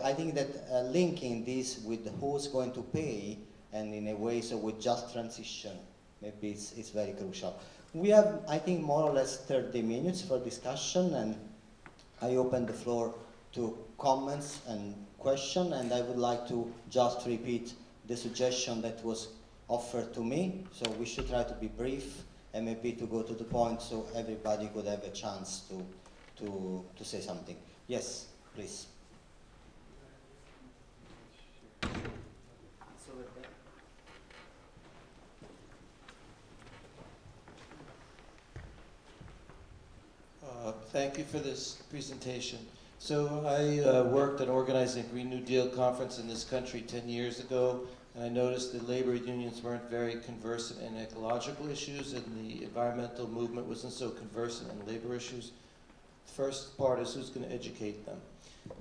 I think that linking this with who's going to pay, and in a way, so with just transition, maybe it's very crucial. We have, I think, more or less 30 minutes for discussion, and I open the floor to comments and questions, and I would like to just repeat the suggestion that was offered to me. So we should try to be brief and maybe to go to the point so everybody could have a chance to say something. Yes, please. Thank you for this presentation. So I worked on organizing a Green New Deal conference in this country 10 years ago, and I noticed that labor unions weren't very conversant in ecological issues, and the environmental movement wasn't so conversant in labor issues. The first part is who's going to educate them.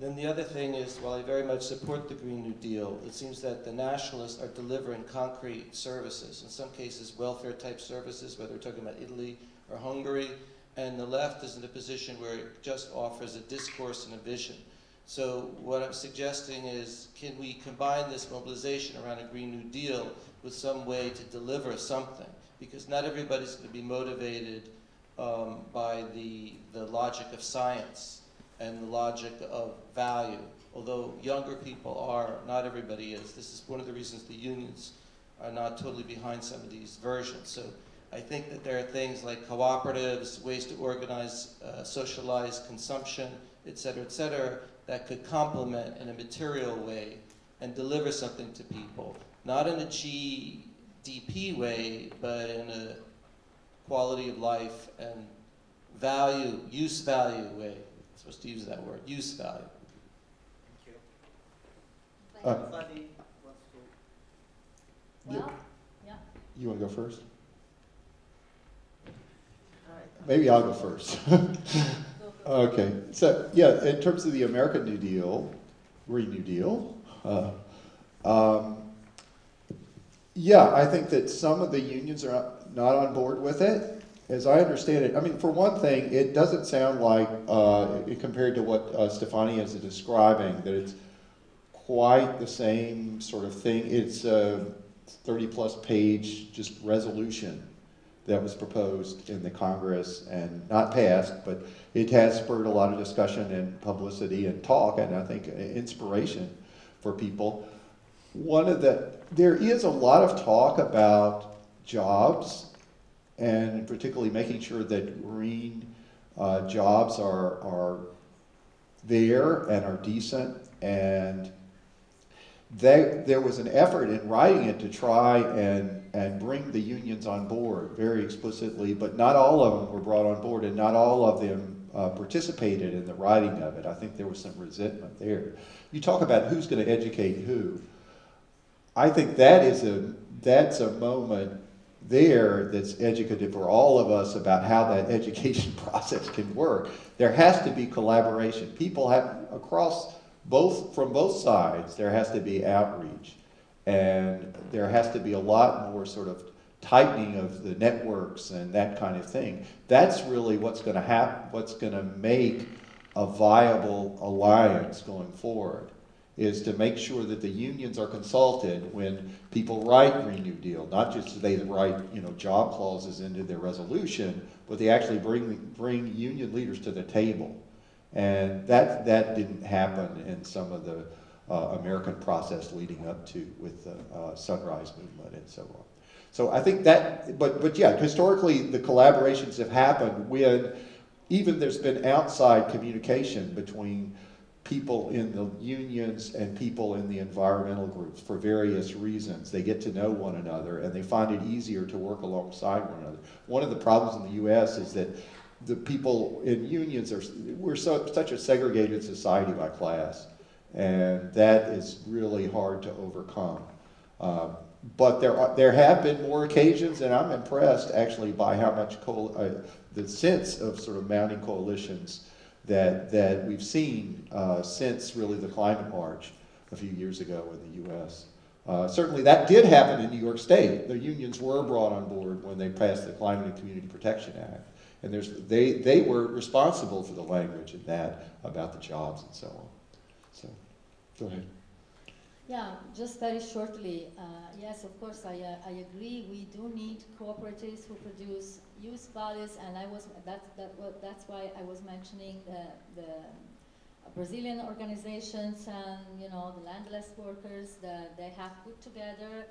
Then the other thing is, while I very much support the Green New Deal, it seems that the nationalists are delivering concrete services, in some cases welfare-type services, whether we're talking about Italy or Hungary, and the left is in a position where it just offers a discourse and a vision. So what I'm suggesting is, can we combine this mobilization around a Green New Deal with some way to deliver something? Because not everybody's going to be motivated by the logic of science and the logic of value. Although younger people are, not everybody is. This is one of the reasons the unions are not totally behind some of these versions. So I think that there are things like cooperatives, ways to organize socialized consumption, et cetera, that could complement in a material way and deliver something to people. Not in a GDP way, but in a quality of life and value, use value way. I'm supposed to use that word, use value. Thank you. Anybody wants to? Well, yeah. You want to go first? Maybe I'll go first. Okay, so yeah, in terms of the American New Deal, Green New Deal, Yeah, I think that some of the unions are not on board with it. As I understand it, I mean, for one thing, it doesn't sound like, compared to what Stefania is describing, that it's quite the same sort of thing. It's a 30-plus page just resolution that was proposed in the Congress and not passed, but it has spurred a lot of discussion and publicity and talk, and I think inspiration for people. There is a lot of talk about jobs, and particularly making sure that green jobs are there and are decent, and there was an effort in writing it to try and bring the unions on board very explicitly, but not all of them were brought on board, and not all of them participated in the writing of it. I think there was some resentment there. You talk about who's going to educate who. I think that's a moment there that's educative for all of us about how that education process can work. There has to be collaboration. People have, from both sides, there has to be outreach. And there has to be a lot more sort of tightening of the networks and that kind of thing. That's really what's going to happen, what's going to make a viable alliance going forward, is to make sure that the unions are consulted when people write Green New Deal, not just they write, job clauses into their resolution, but they actually bring union leaders to the table. And that didn't happen in some of the American process leading up to with the Sunrise Movement and so on. So I think that, but yeah, historically the collaborations have happened when even there's been outside communication between people in the unions and people in the environmental groups for various reasons. They get to know one another and they find it easier to work alongside one another. One of the problems in the US is that the people in unions we're such a segregated society by class, and that is really hard to overcome. But there have been more occasions, and I'm impressed actually by how much the sense of sort of mounting coalitions that we've seen since really the climate march a few years ago in the U.S. Certainly that did happen in New York State. The unions were brought on board when they passed the Climate and Community Protection Act. And they were responsible for the language in that about the jobs and so on. So, go ahead. Yeah, just very shortly. Yes, of course, I agree. We do need cooperatives who produce use values, and that's why I was mentioning the Brazilian organizations and the landless workers. They have put together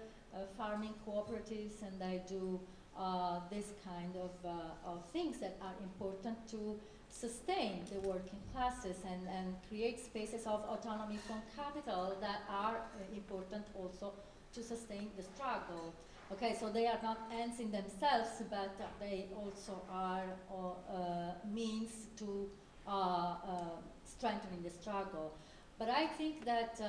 farming cooperatives, and they do this kind of things that are important to sustain the working classes and create spaces of autonomy from capital that are important also to sustain the struggle. Okay, so they are not ends in themselves, but they also are means to strengthening the struggle. But I think that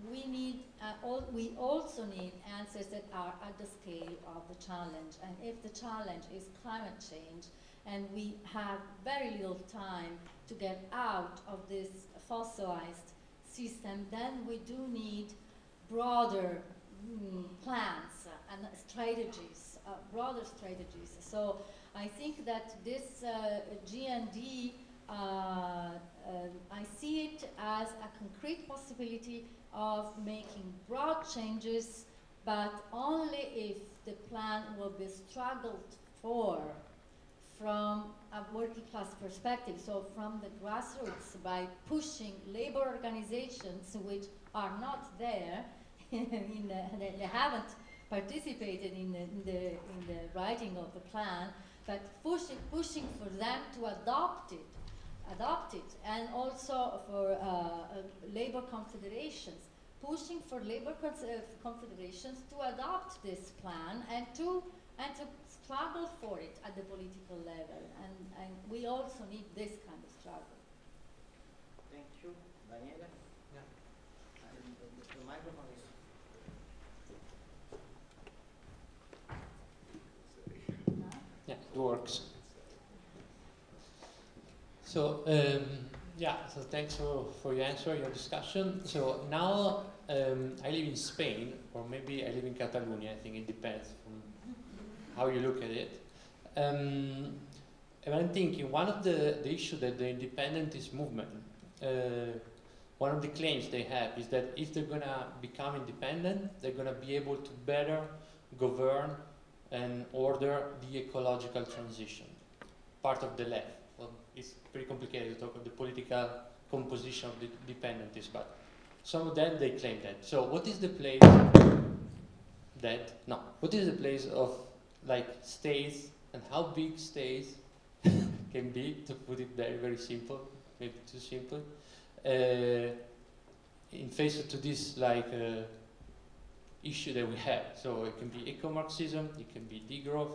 we also need answers that are at the scale of the challenge. And if the challenge is climate change, and we have very little time to get out of this fossilized system, then we do need broader plans and strategies, broader strategies. So I think that this GND, I see it as a concrete possibility of making broad changes, but only if the plan will be struggled for from a working class perspective, so from the grassroots, by pushing labor organizations which are not there, they haven't participated in the writing of the plan, but pushing for them to adopt it, and also for labor confederations, pushing for labor confederations to adopt this plan and to struggle for it at the political level, and we also need this kind of struggle. Thank you. Daniela? Yeah. The microphone is... Yeah, it works. So, so thanks for your answer, your discussion. So now I live in Spain, or maybe I live in Catalonia. I think it depends on how you look at it. And I'm thinking one of the issue that the independentist movement, one of the claims they have is that if they're gonna become independent, they're gonna be able to better govern and order the ecological transition. Part of the left. Well, it's pretty complicated to talk about the political composition of the independentists, but some of them, they claim that. So what is the place what is the place of like states and how big states can be, to put it very, very simple, maybe too simple, in face to this like issue that we have. So it can be eco-Marxism, it can be degrowth.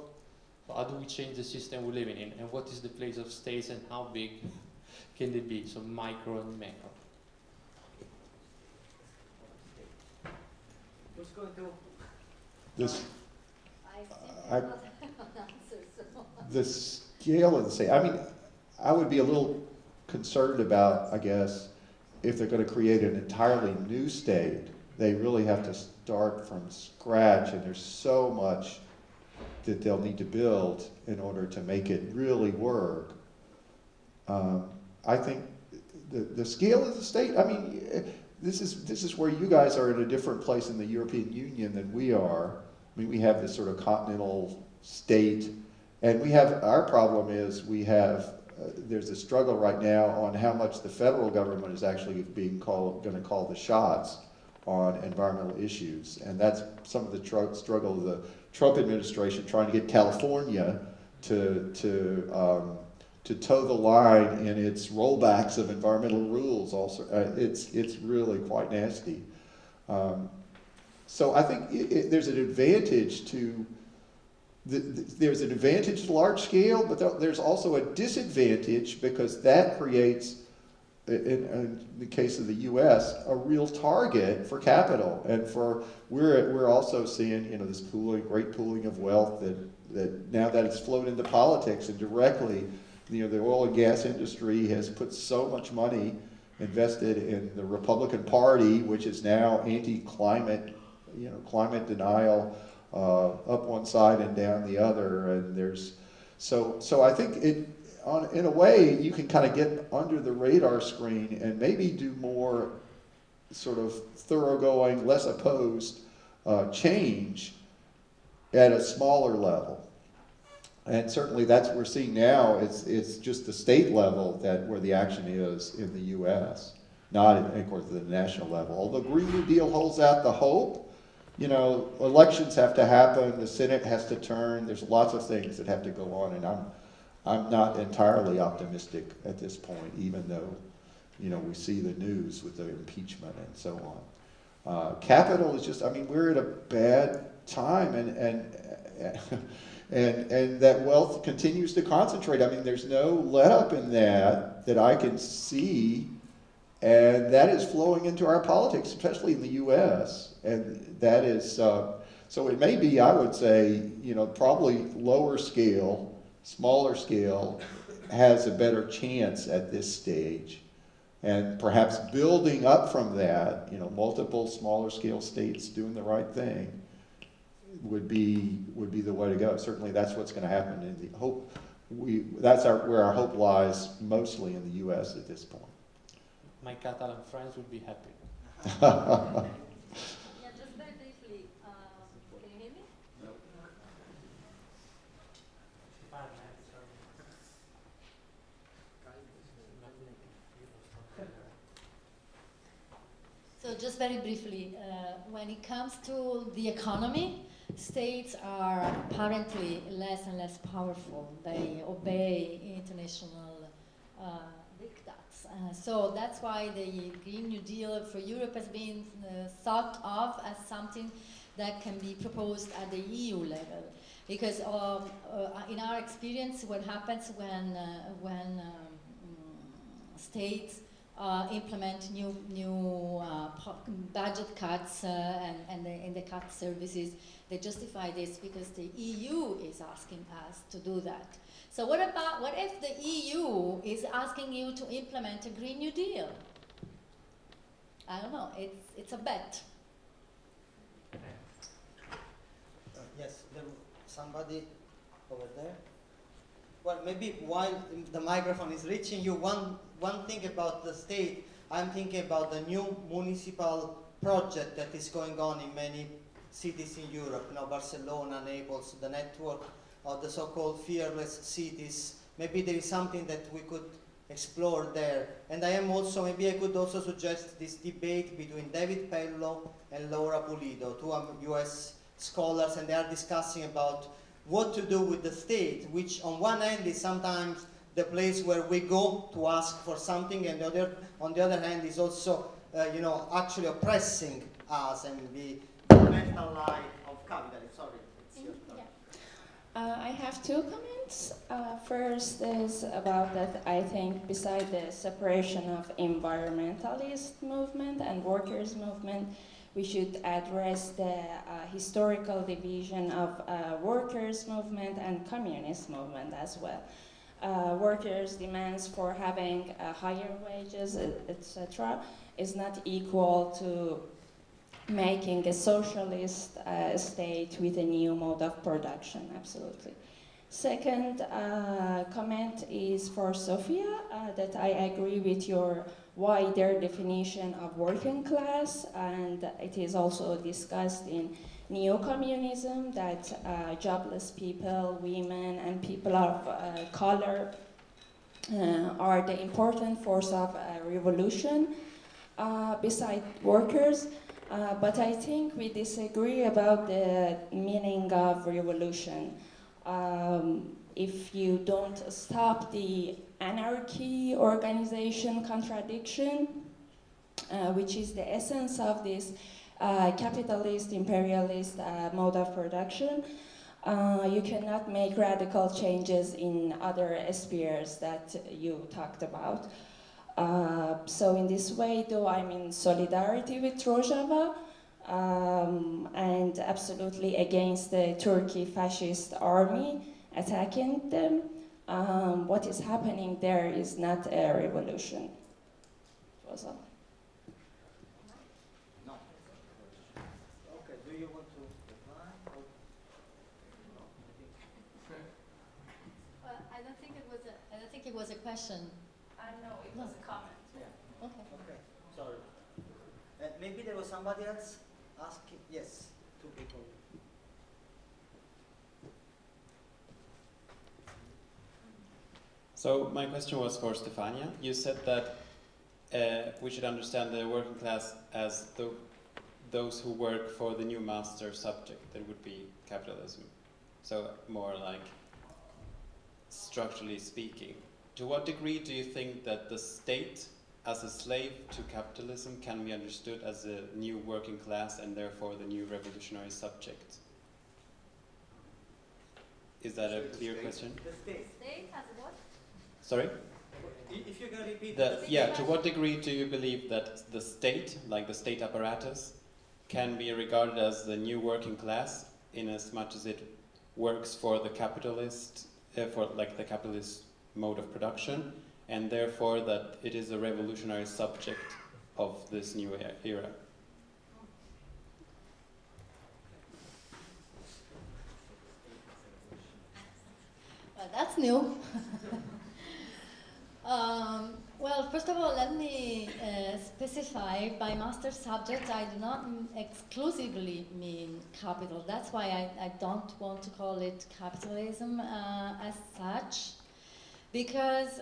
So how do we change the system we're living in? And what is the place of states and how big can they be? So micro and macro. Who's going to? This, I I- think answer, so. the scale of the state, I mean, I would be a little concerned about, I guess, if they're going to create an entirely new state, they really have to start from scratch, and there's so much that they'll need to build in order to make it really work. I think the scale of the state, I mean, this is where you guys are in a different place in the European Union than we are. I mean, we have this sort of continental state, and we have, our problem is we have, there's a struggle right now on how much the federal government is actually going to call the shots on environmental issues. And that's some of the struggle of the Trump administration trying to get California to toe the line in its rollbacks of environmental rules. Also, it's really quite nasty. So I think there's an advantage to there's an advantage to large scale, but there's also a disadvantage because that creates, in the case of the U.S., a real target for capital, and we're also seeing this great pooling of wealth that now that it's flowed into politics and directly, the oil and gas industry has put so much money invested in the Republican Party, which is now anti-climate, climate denial. Up one side and down the other, and there's so I think in a way you can kind of get under the radar screen and maybe do more sort of thoroughgoing, less opposed change at a smaller level. And certainly that's what we're seeing now. It's just the state level where the action is in the U.S., not of course at the national level. Although Green New Deal holds out the hope. Elections have to happen, the Senate has to turn, there's lots of things that have to go on, and I'm not entirely optimistic at this point, even though, we see the news with the impeachment and so on. Capital is just, we're at a bad time, and that wealth continues to concentrate. There's no let up in that I can see. And that is flowing into our politics, especially in the U.S. And that is, so it may be, I would say, probably lower scale, smaller scale, has a better chance at this stage. And perhaps building up from that, multiple smaller scale states doing the right thing would be the way to go. Certainly that's what's going to happen in the hope. That's where our hope lies mostly in the U.S. at this point. My Catalan friends would be happy. Yeah, just very briefly, can you hear me? No. So just very briefly, when it comes to the economy, states are apparently less and less powerful. They obey international diktats. So that's why the Green New Deal for Europe has been thought of as something that can be proposed at the EU level. Because in our experience, what happens when states implement new budget cuts and they cut services, they justify this because the EU is asking us to do that. So what if the EU is asking you to implement a Green New Deal? I don't know, it's a bet. Yes, somebody over there. Well, maybe while the microphone is reaching you, one thing about the state, I'm thinking about the new municipal project that is going on in many cities in Europe, Barcelona, Naples, the network of the so-called fearless cities. Maybe there is something that we could explore there. And maybe I could also suggest this debate between David Pello and Laura Pulido, two US scholars, and they are discussing about what to do with the state, which on one hand is sometimes the place where we go to ask for something, and on the other hand is also, actually oppressing us and the mental life of capitalism. Sorry, it's your turn. I have two comments. First is about that I think beside the separation of environmentalist movement and workers movement, we should address the historical division of workers movement and communist movement as well. Workers' demands for having higher wages, etc., is not equal to making a socialist state with a new mode of production, absolutely. Second comment is for Sofia, that I agree with your wider definition of working class, and it is also discussed in neo-communism that jobless people, women, and people of color are the important force of revolution beside workers. But I think we disagree about the meaning of revolution. If you don't stop the anarchy, organization, contradiction, which is the essence of this capitalist, imperialist mode of production, you cannot make radical changes in other spheres that you talked about. So in this way, though I'm in solidarity with Rojava, and absolutely against the Turkey fascist army attacking them, what is happening there is not a revolution. That was all. No. Okay, do you want to reply? I don't think it was a question. No, it was a comment. Yeah. Okay. Okay, sorry. Maybe there was somebody else asking. Yes, two people. So my question was for Stefania. You said that we should understand the working class as those who work for the new master subject, that would be capitalism. So more like structurally speaking. To what degree do you think that the state as a slave to capitalism can be understood as a new working class and therefore the new revolutionary subject? Is that a clear question? The state. State as what? Sorry? If you can repeat Yeah, to what degree do you believe that the state, like the state apparatus, can be regarded as the new working class in as much as it works for the capitalist, for like the capitalist mode of production, and therefore that it is a revolutionary subject of this new era? Well, that's new. Well, first of all, let me specify by master subject, I do not exclusively mean capital. That's why I don't want to call it capitalism as such, because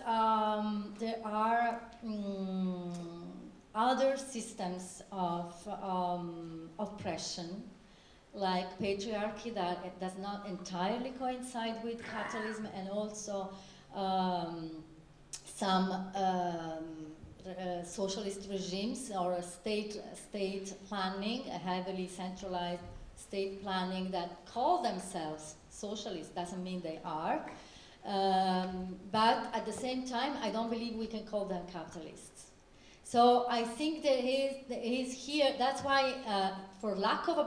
there are other systems of oppression, like patriarchy, that it does not entirely coincide with capitalism, and also some socialist regimes or a state planning, a heavily centralized state planning that call themselves socialist, doesn't mean they are. But at the same time, I don't believe we can call them capitalists. So I think there is here. That's why, for lack of a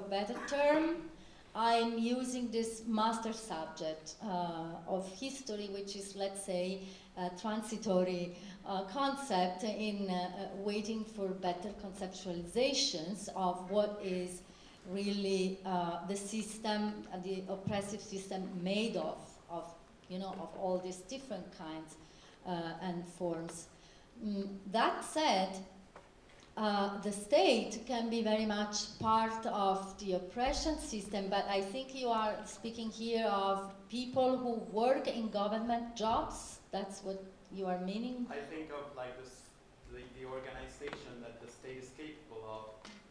better term, I'm using this master subject of history, which is, let's say, a transitory concept in waiting for better conceptualizations of what is really the system, the oppressive system made of all these different kinds and forms. That said, the state can be very much part of the oppression system, but I think you are speaking here of people who work in government jobs. That's what you are meaning? I think of like the organization that the state is capable of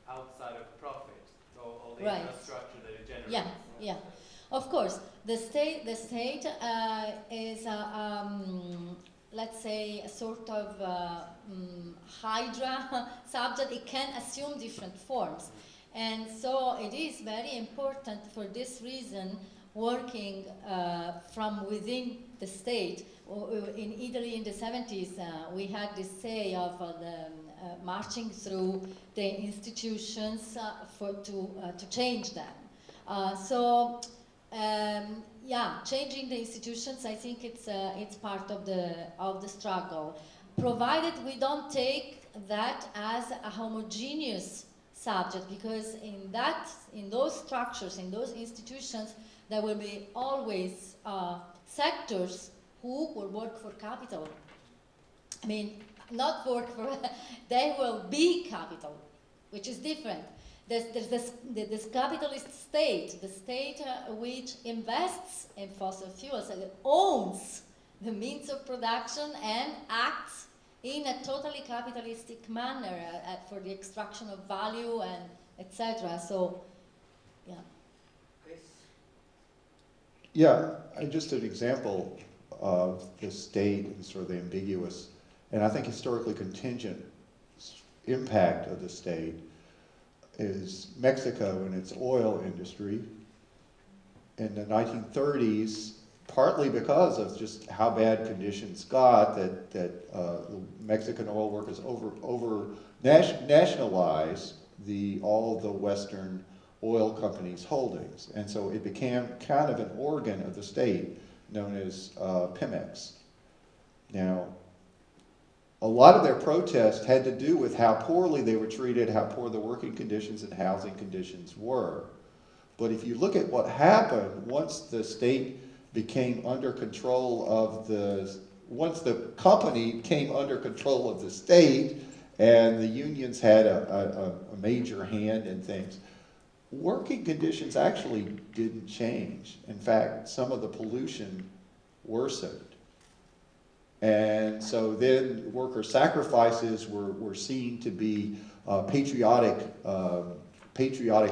outside of profit, so all the infrastructure that it generates. Yeah. Of course, the state is let's say a sort of hydra subject. It can assume different forms, and so it is very important for this reason working from within the state. In Italy in the 70s, we had this say of marching through the institutions to change them. Changing the institutions, I think it's part of the struggle, provided we don't take that as a homogeneous subject, because in those structures, in those institutions, there will be always sectors who will work for capital. I mean, not work for, they will be capital, which is different. There's this capitalist state, the state which invests in fossil fuels and owns the means of production and acts in a totally capitalistic manner for the extraction of value and etc. So, yeah. Chris? Yeah, just an example of the state and sort of the ambiguous, and I think historically contingent impact of the state is Mexico and its oil industry. In the 1930s, partly because of just how bad conditions got, that the Mexican oil workers nationalized all the Western oil companies' holdings, and so it became kind of an organ of the state known as Pemex. Now, a lot of their protests had to do with how poorly they were treated, how poor the working conditions and housing conditions were. But if you look at what happened once the state became under control of once the company came under control of the state and the unions had a major hand in things, working conditions actually didn't change. In fact, some of the pollution worsened. And so then worker sacrifices were seen to be patriotic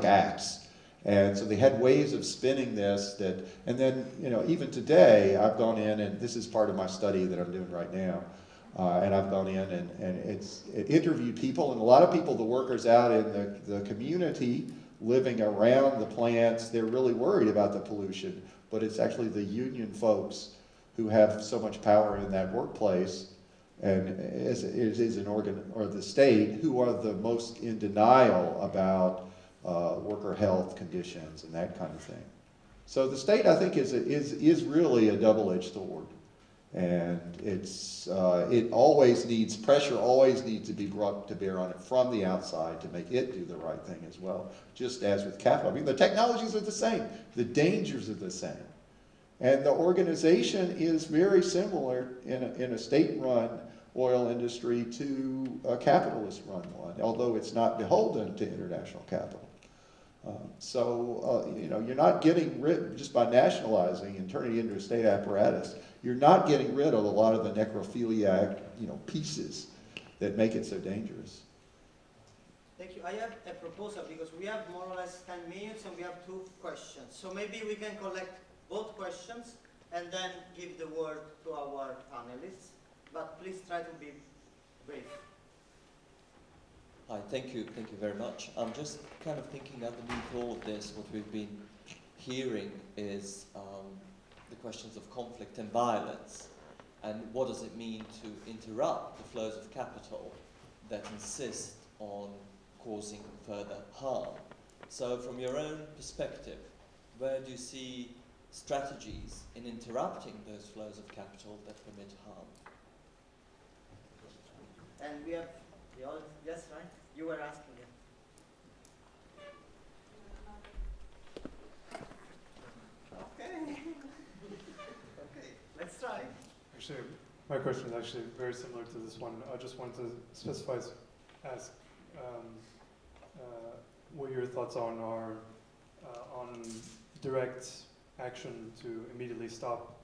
acts. And so they had ways of spinning this and then, even today, I've gone in, and this is part of my study that I'm doing right now, and I've gone in and interviewed people, and a lot of people, the workers out in the community living around the plants, they're really worried about the pollution, but it's actually the union folks who have so much power in that workplace, and is an organ, or the state, who are the most in denial about worker health conditions and that kind of thing. So the state, I think, is really a double-edged sword, and it always needs pressure, always needs to be brought to bear on it from the outside to make it do the right thing as well. Just as with capital, I mean, the technologies are the same, the dangers are the same. And the organization is very similar in a state-run oil industry to a capitalist-run one, although it's not beholden to international capital. You're not getting rid, just by nationalizing and turning it into a state apparatus, you're not getting rid of a lot of the necrophiliac, pieces that make it so dangerous. Thank you. I have a proposal because we have more or less 10 minutes and we have 2 questions. So maybe we can collect both questions and then give the word to our panelists, but please try to be brief. Hi, thank you very much. I'm just kind of thinking underneath all of this, what we've been hearing is the questions of conflict and violence, and what does it mean to interrupt the flows of capital that insist on causing further harm. So from your own perspective, where do you see strategies in interrupting those flows of capital that permit harm? And we have the other, yes, right? You were asking it. Okay. Okay, let's try. Actually, my question is actually very similar to this one. I just wanted to ask what your thoughts on are on direct action to immediately stop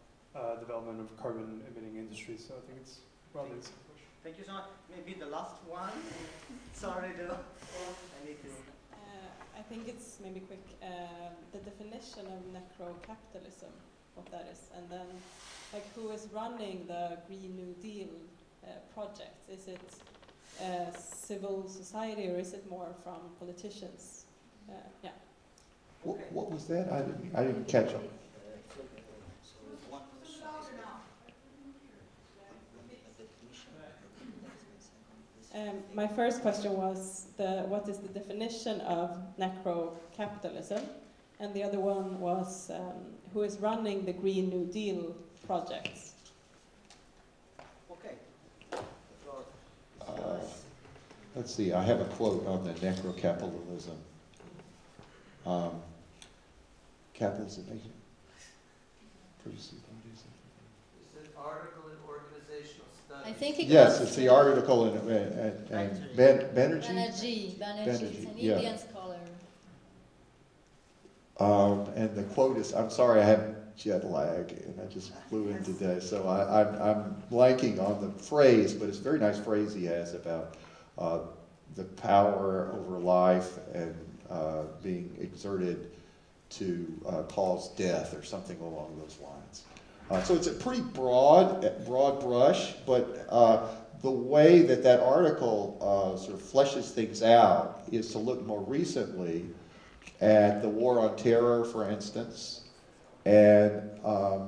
development of carbon-emitting industries. So I think it's probably the same question. Thank you so much. Maybe the last one. Sorry, though. I need to. I think it's maybe quick. The definition of necro-capitalism, what that is, and then like who is running the Green New Deal projects? Is it civil society or is it more from politicians? Yeah. What was that? I didn't catch it. My first question was what is the definition of necro-capitalism, and the other one was who is running the Green New Deal projects? Okay. Let's see, I have a quote on the necro-capitalism. Capitalism, Is it article in organizational studies? I think it yes, goes it's the to article in Banerjee. Banerjee. It's an yeah. Indian scholar. And the quote is, I'm sorry, I have jet lag, and I just flew in today, so I'm blanking on the phrase, but it's a very nice phrase he has about the power over life and being exerted to cause death or something along those lines. So it's a pretty broad brush, but the way that article sort of fleshes things out is to look more recently at the war on terror, for instance, and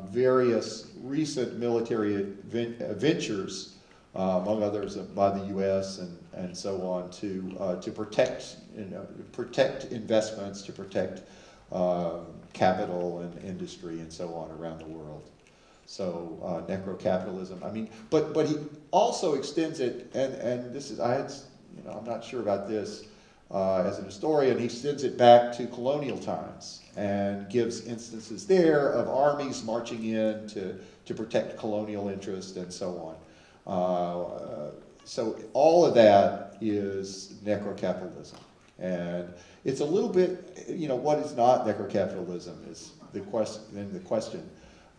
various recent military ventures, among others by the U.S. and so on, to protect investments, to protect capital and industry and so on around the world. So necro-capitalism. I mean, but he also extends it, and this is I'm not sure about this. As an historian, he extends it back to colonial times and gives instances there of armies marching in to protect colonial interest and so on. So all of that is necro-capitalism. And it's a little bit, what is not necro-capitalism is the question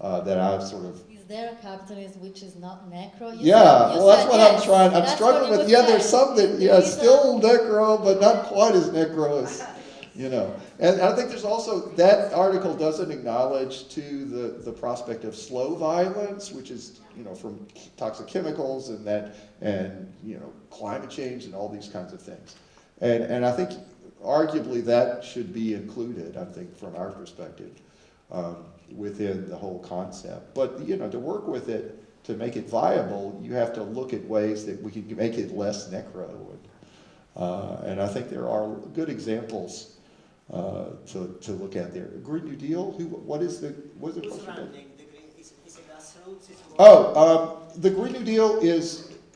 that I've sort of... Is there a capitalism which is not necro? That's what yes. I'm struggling with. There's some that, still necro, but not quite as necro as, And I think there's also, that article doesn't acknowledge to the prospect of slow violence, which is, from toxic chemicals and climate change and all these kinds of things. And I think arguably that should be included, I think, from our perspective, within the whole concept. But, to work with it, to make it viable, you have to look at ways that we can make it less necro. And I think there are good examples to look at there. Green New Deal, what is the question? Who's running the Green? Is it grassroots? The Green New Deal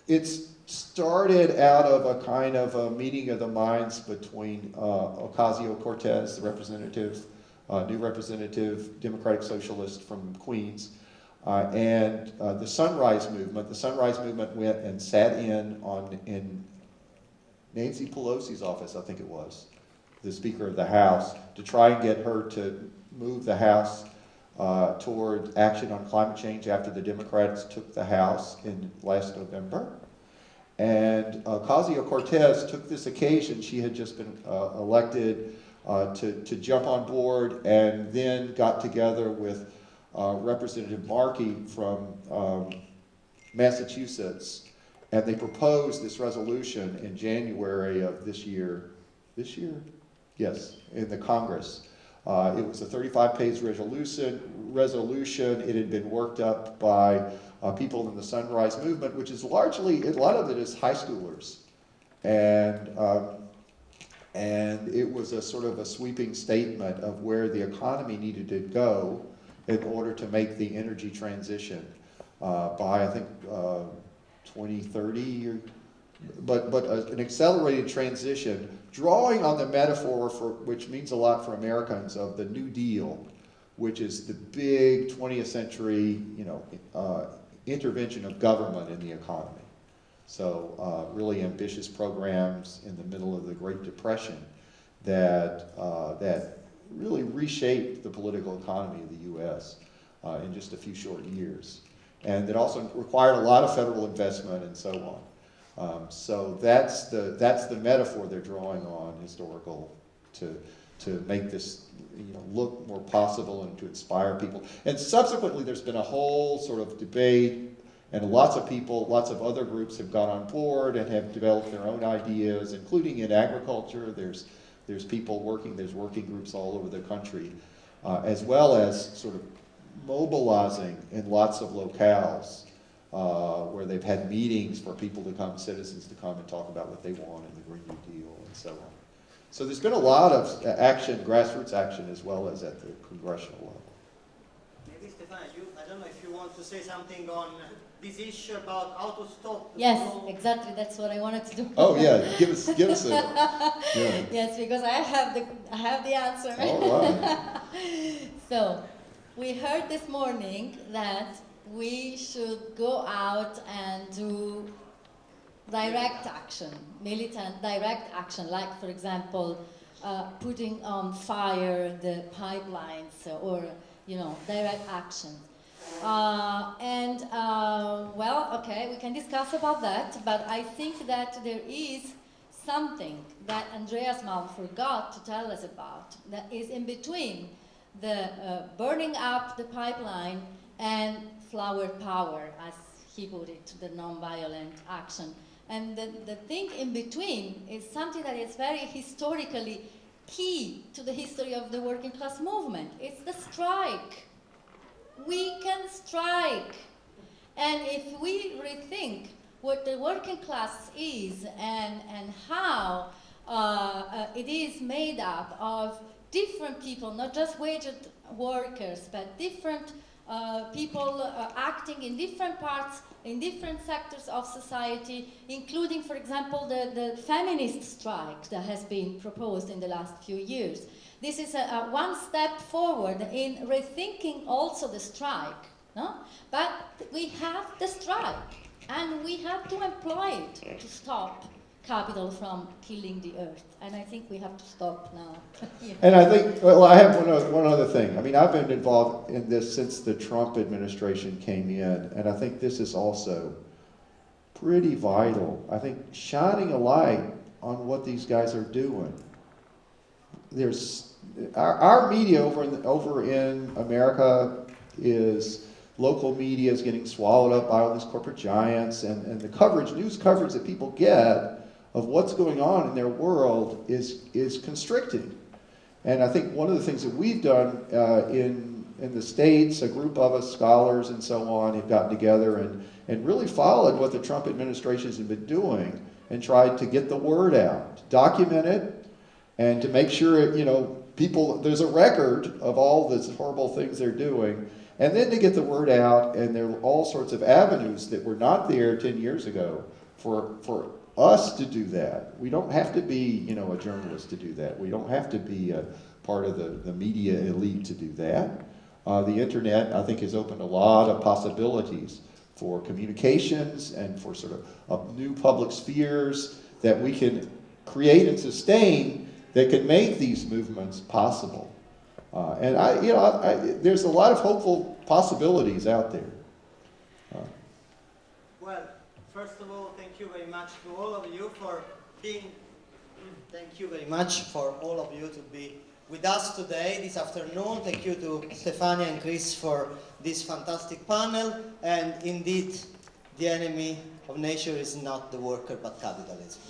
it's started out of a kind of a meeting of the minds between Ocasio-Cortez, the new representative, Democratic Socialist from Queens, and the Sunrise Movement. The Sunrise Movement went and sat in Nancy Pelosi's office, I think it was, the Speaker of the House, to try and get her to move the House toward action on climate change after the Democrats took the House in last November. And Ocasio-Cortez took this occasion, she had just been elected, to jump on board, and then got together with Representative Markey from Massachusetts, and they proposed this resolution in January of this year. This year? Yes, in the Congress. It was a 35-page resolution. It had been worked up by people in the Sunrise Movement, which is largely, a lot of it is high schoolers. And And it was a sort of a sweeping statement of where the economy needed to go in order to make the energy transition by, I think, 2030, but an accelerated transition, drawing on the metaphor which means a lot for Americans of the New Deal, which is the big 20th century, intervention of government in the economy. So really ambitious programs in the middle of the Great Depression that really reshaped the political economy of the U.S. In just a few short years. And that also required a lot of federal investment and so on. So that's the metaphor they're drawing on, historical, to make this look more possible and to inspire people. And subsequently, there's been a whole sort of debate, and lots of people, lots of other groups have gone on board and have developed their own ideas, including in agriculture. There's people working, there's working groups all over the country, as well as sort of mobilizing in lots of locales where they've had meetings for people to come, citizens to come and talk about what they want in the Green New Deal and so on. So there's been a lot of action, grassroots action, as well as at the congressional level. Maybe Stefania, I don't know if you want to say something on this issue about how to stop the Yes, flow. exactly. That's what I wanted to do. Oh yeah, give us a. Yeah. Yes, because I have the answer. All right. So, we heard this morning that we should go out and do direct action, militant direct action, like, for example, putting on fire the pipelines or, direct action. Well, okay, we can discuss about that, but I think that there is something that Andreas Malm forgot to tell us about that is in between the burning up the pipeline and flower power, as he put it, the non-violent action. And the thing in between is something that is very historically key to the history of the working class movement. It's the strike. We can strike. And if we rethink what the working class is and how it is made up of different people, not just wage workers, but different people acting in different parts, in different sectors of society, including, for example, the feminist strike that has been proposed in the last few years. This is a one step forward in rethinking also the strike, no? But we have the strike, and we have to employ it to stop capital from killing the earth. And I think we have to stop now. Yeah. And I think, well, I have one other thing. I mean, I've been involved in this since the Trump administration came in, and I think this is also pretty vital. I think shining a light on what these guys are doing. There's our media over in America is local media is getting swallowed up by all these corporate giants, and the coverage, news coverage that people get of what's going on in their world is constricting. And I think one of the things that we've done in the States, a group of us, scholars and so on, have gotten together and really followed what the Trump administration has been doing and tried to get the word out, document it, and to make sure, people, there's a record of all the horrible things they're doing, and then to get the word out, and there are all sorts of avenues that were not there 10 years ago for us to do that. We don't have to be, a journalist to do that. We don't have to be a part of the media elite to do that. The internet, I think, has opened a lot of possibilities for communications and for sort of new public spheres that we can create and sustain that can make these movements possible. And there's a lot of hopeful possibilities out there. Well, first of all, thank you very much to all of you for being. Thank you very much for all of you to be with us today, this afternoon. Thank you to Stefania and Chris for this fantastic panel. And indeed, the enemy of nature is not the worker but capitalism.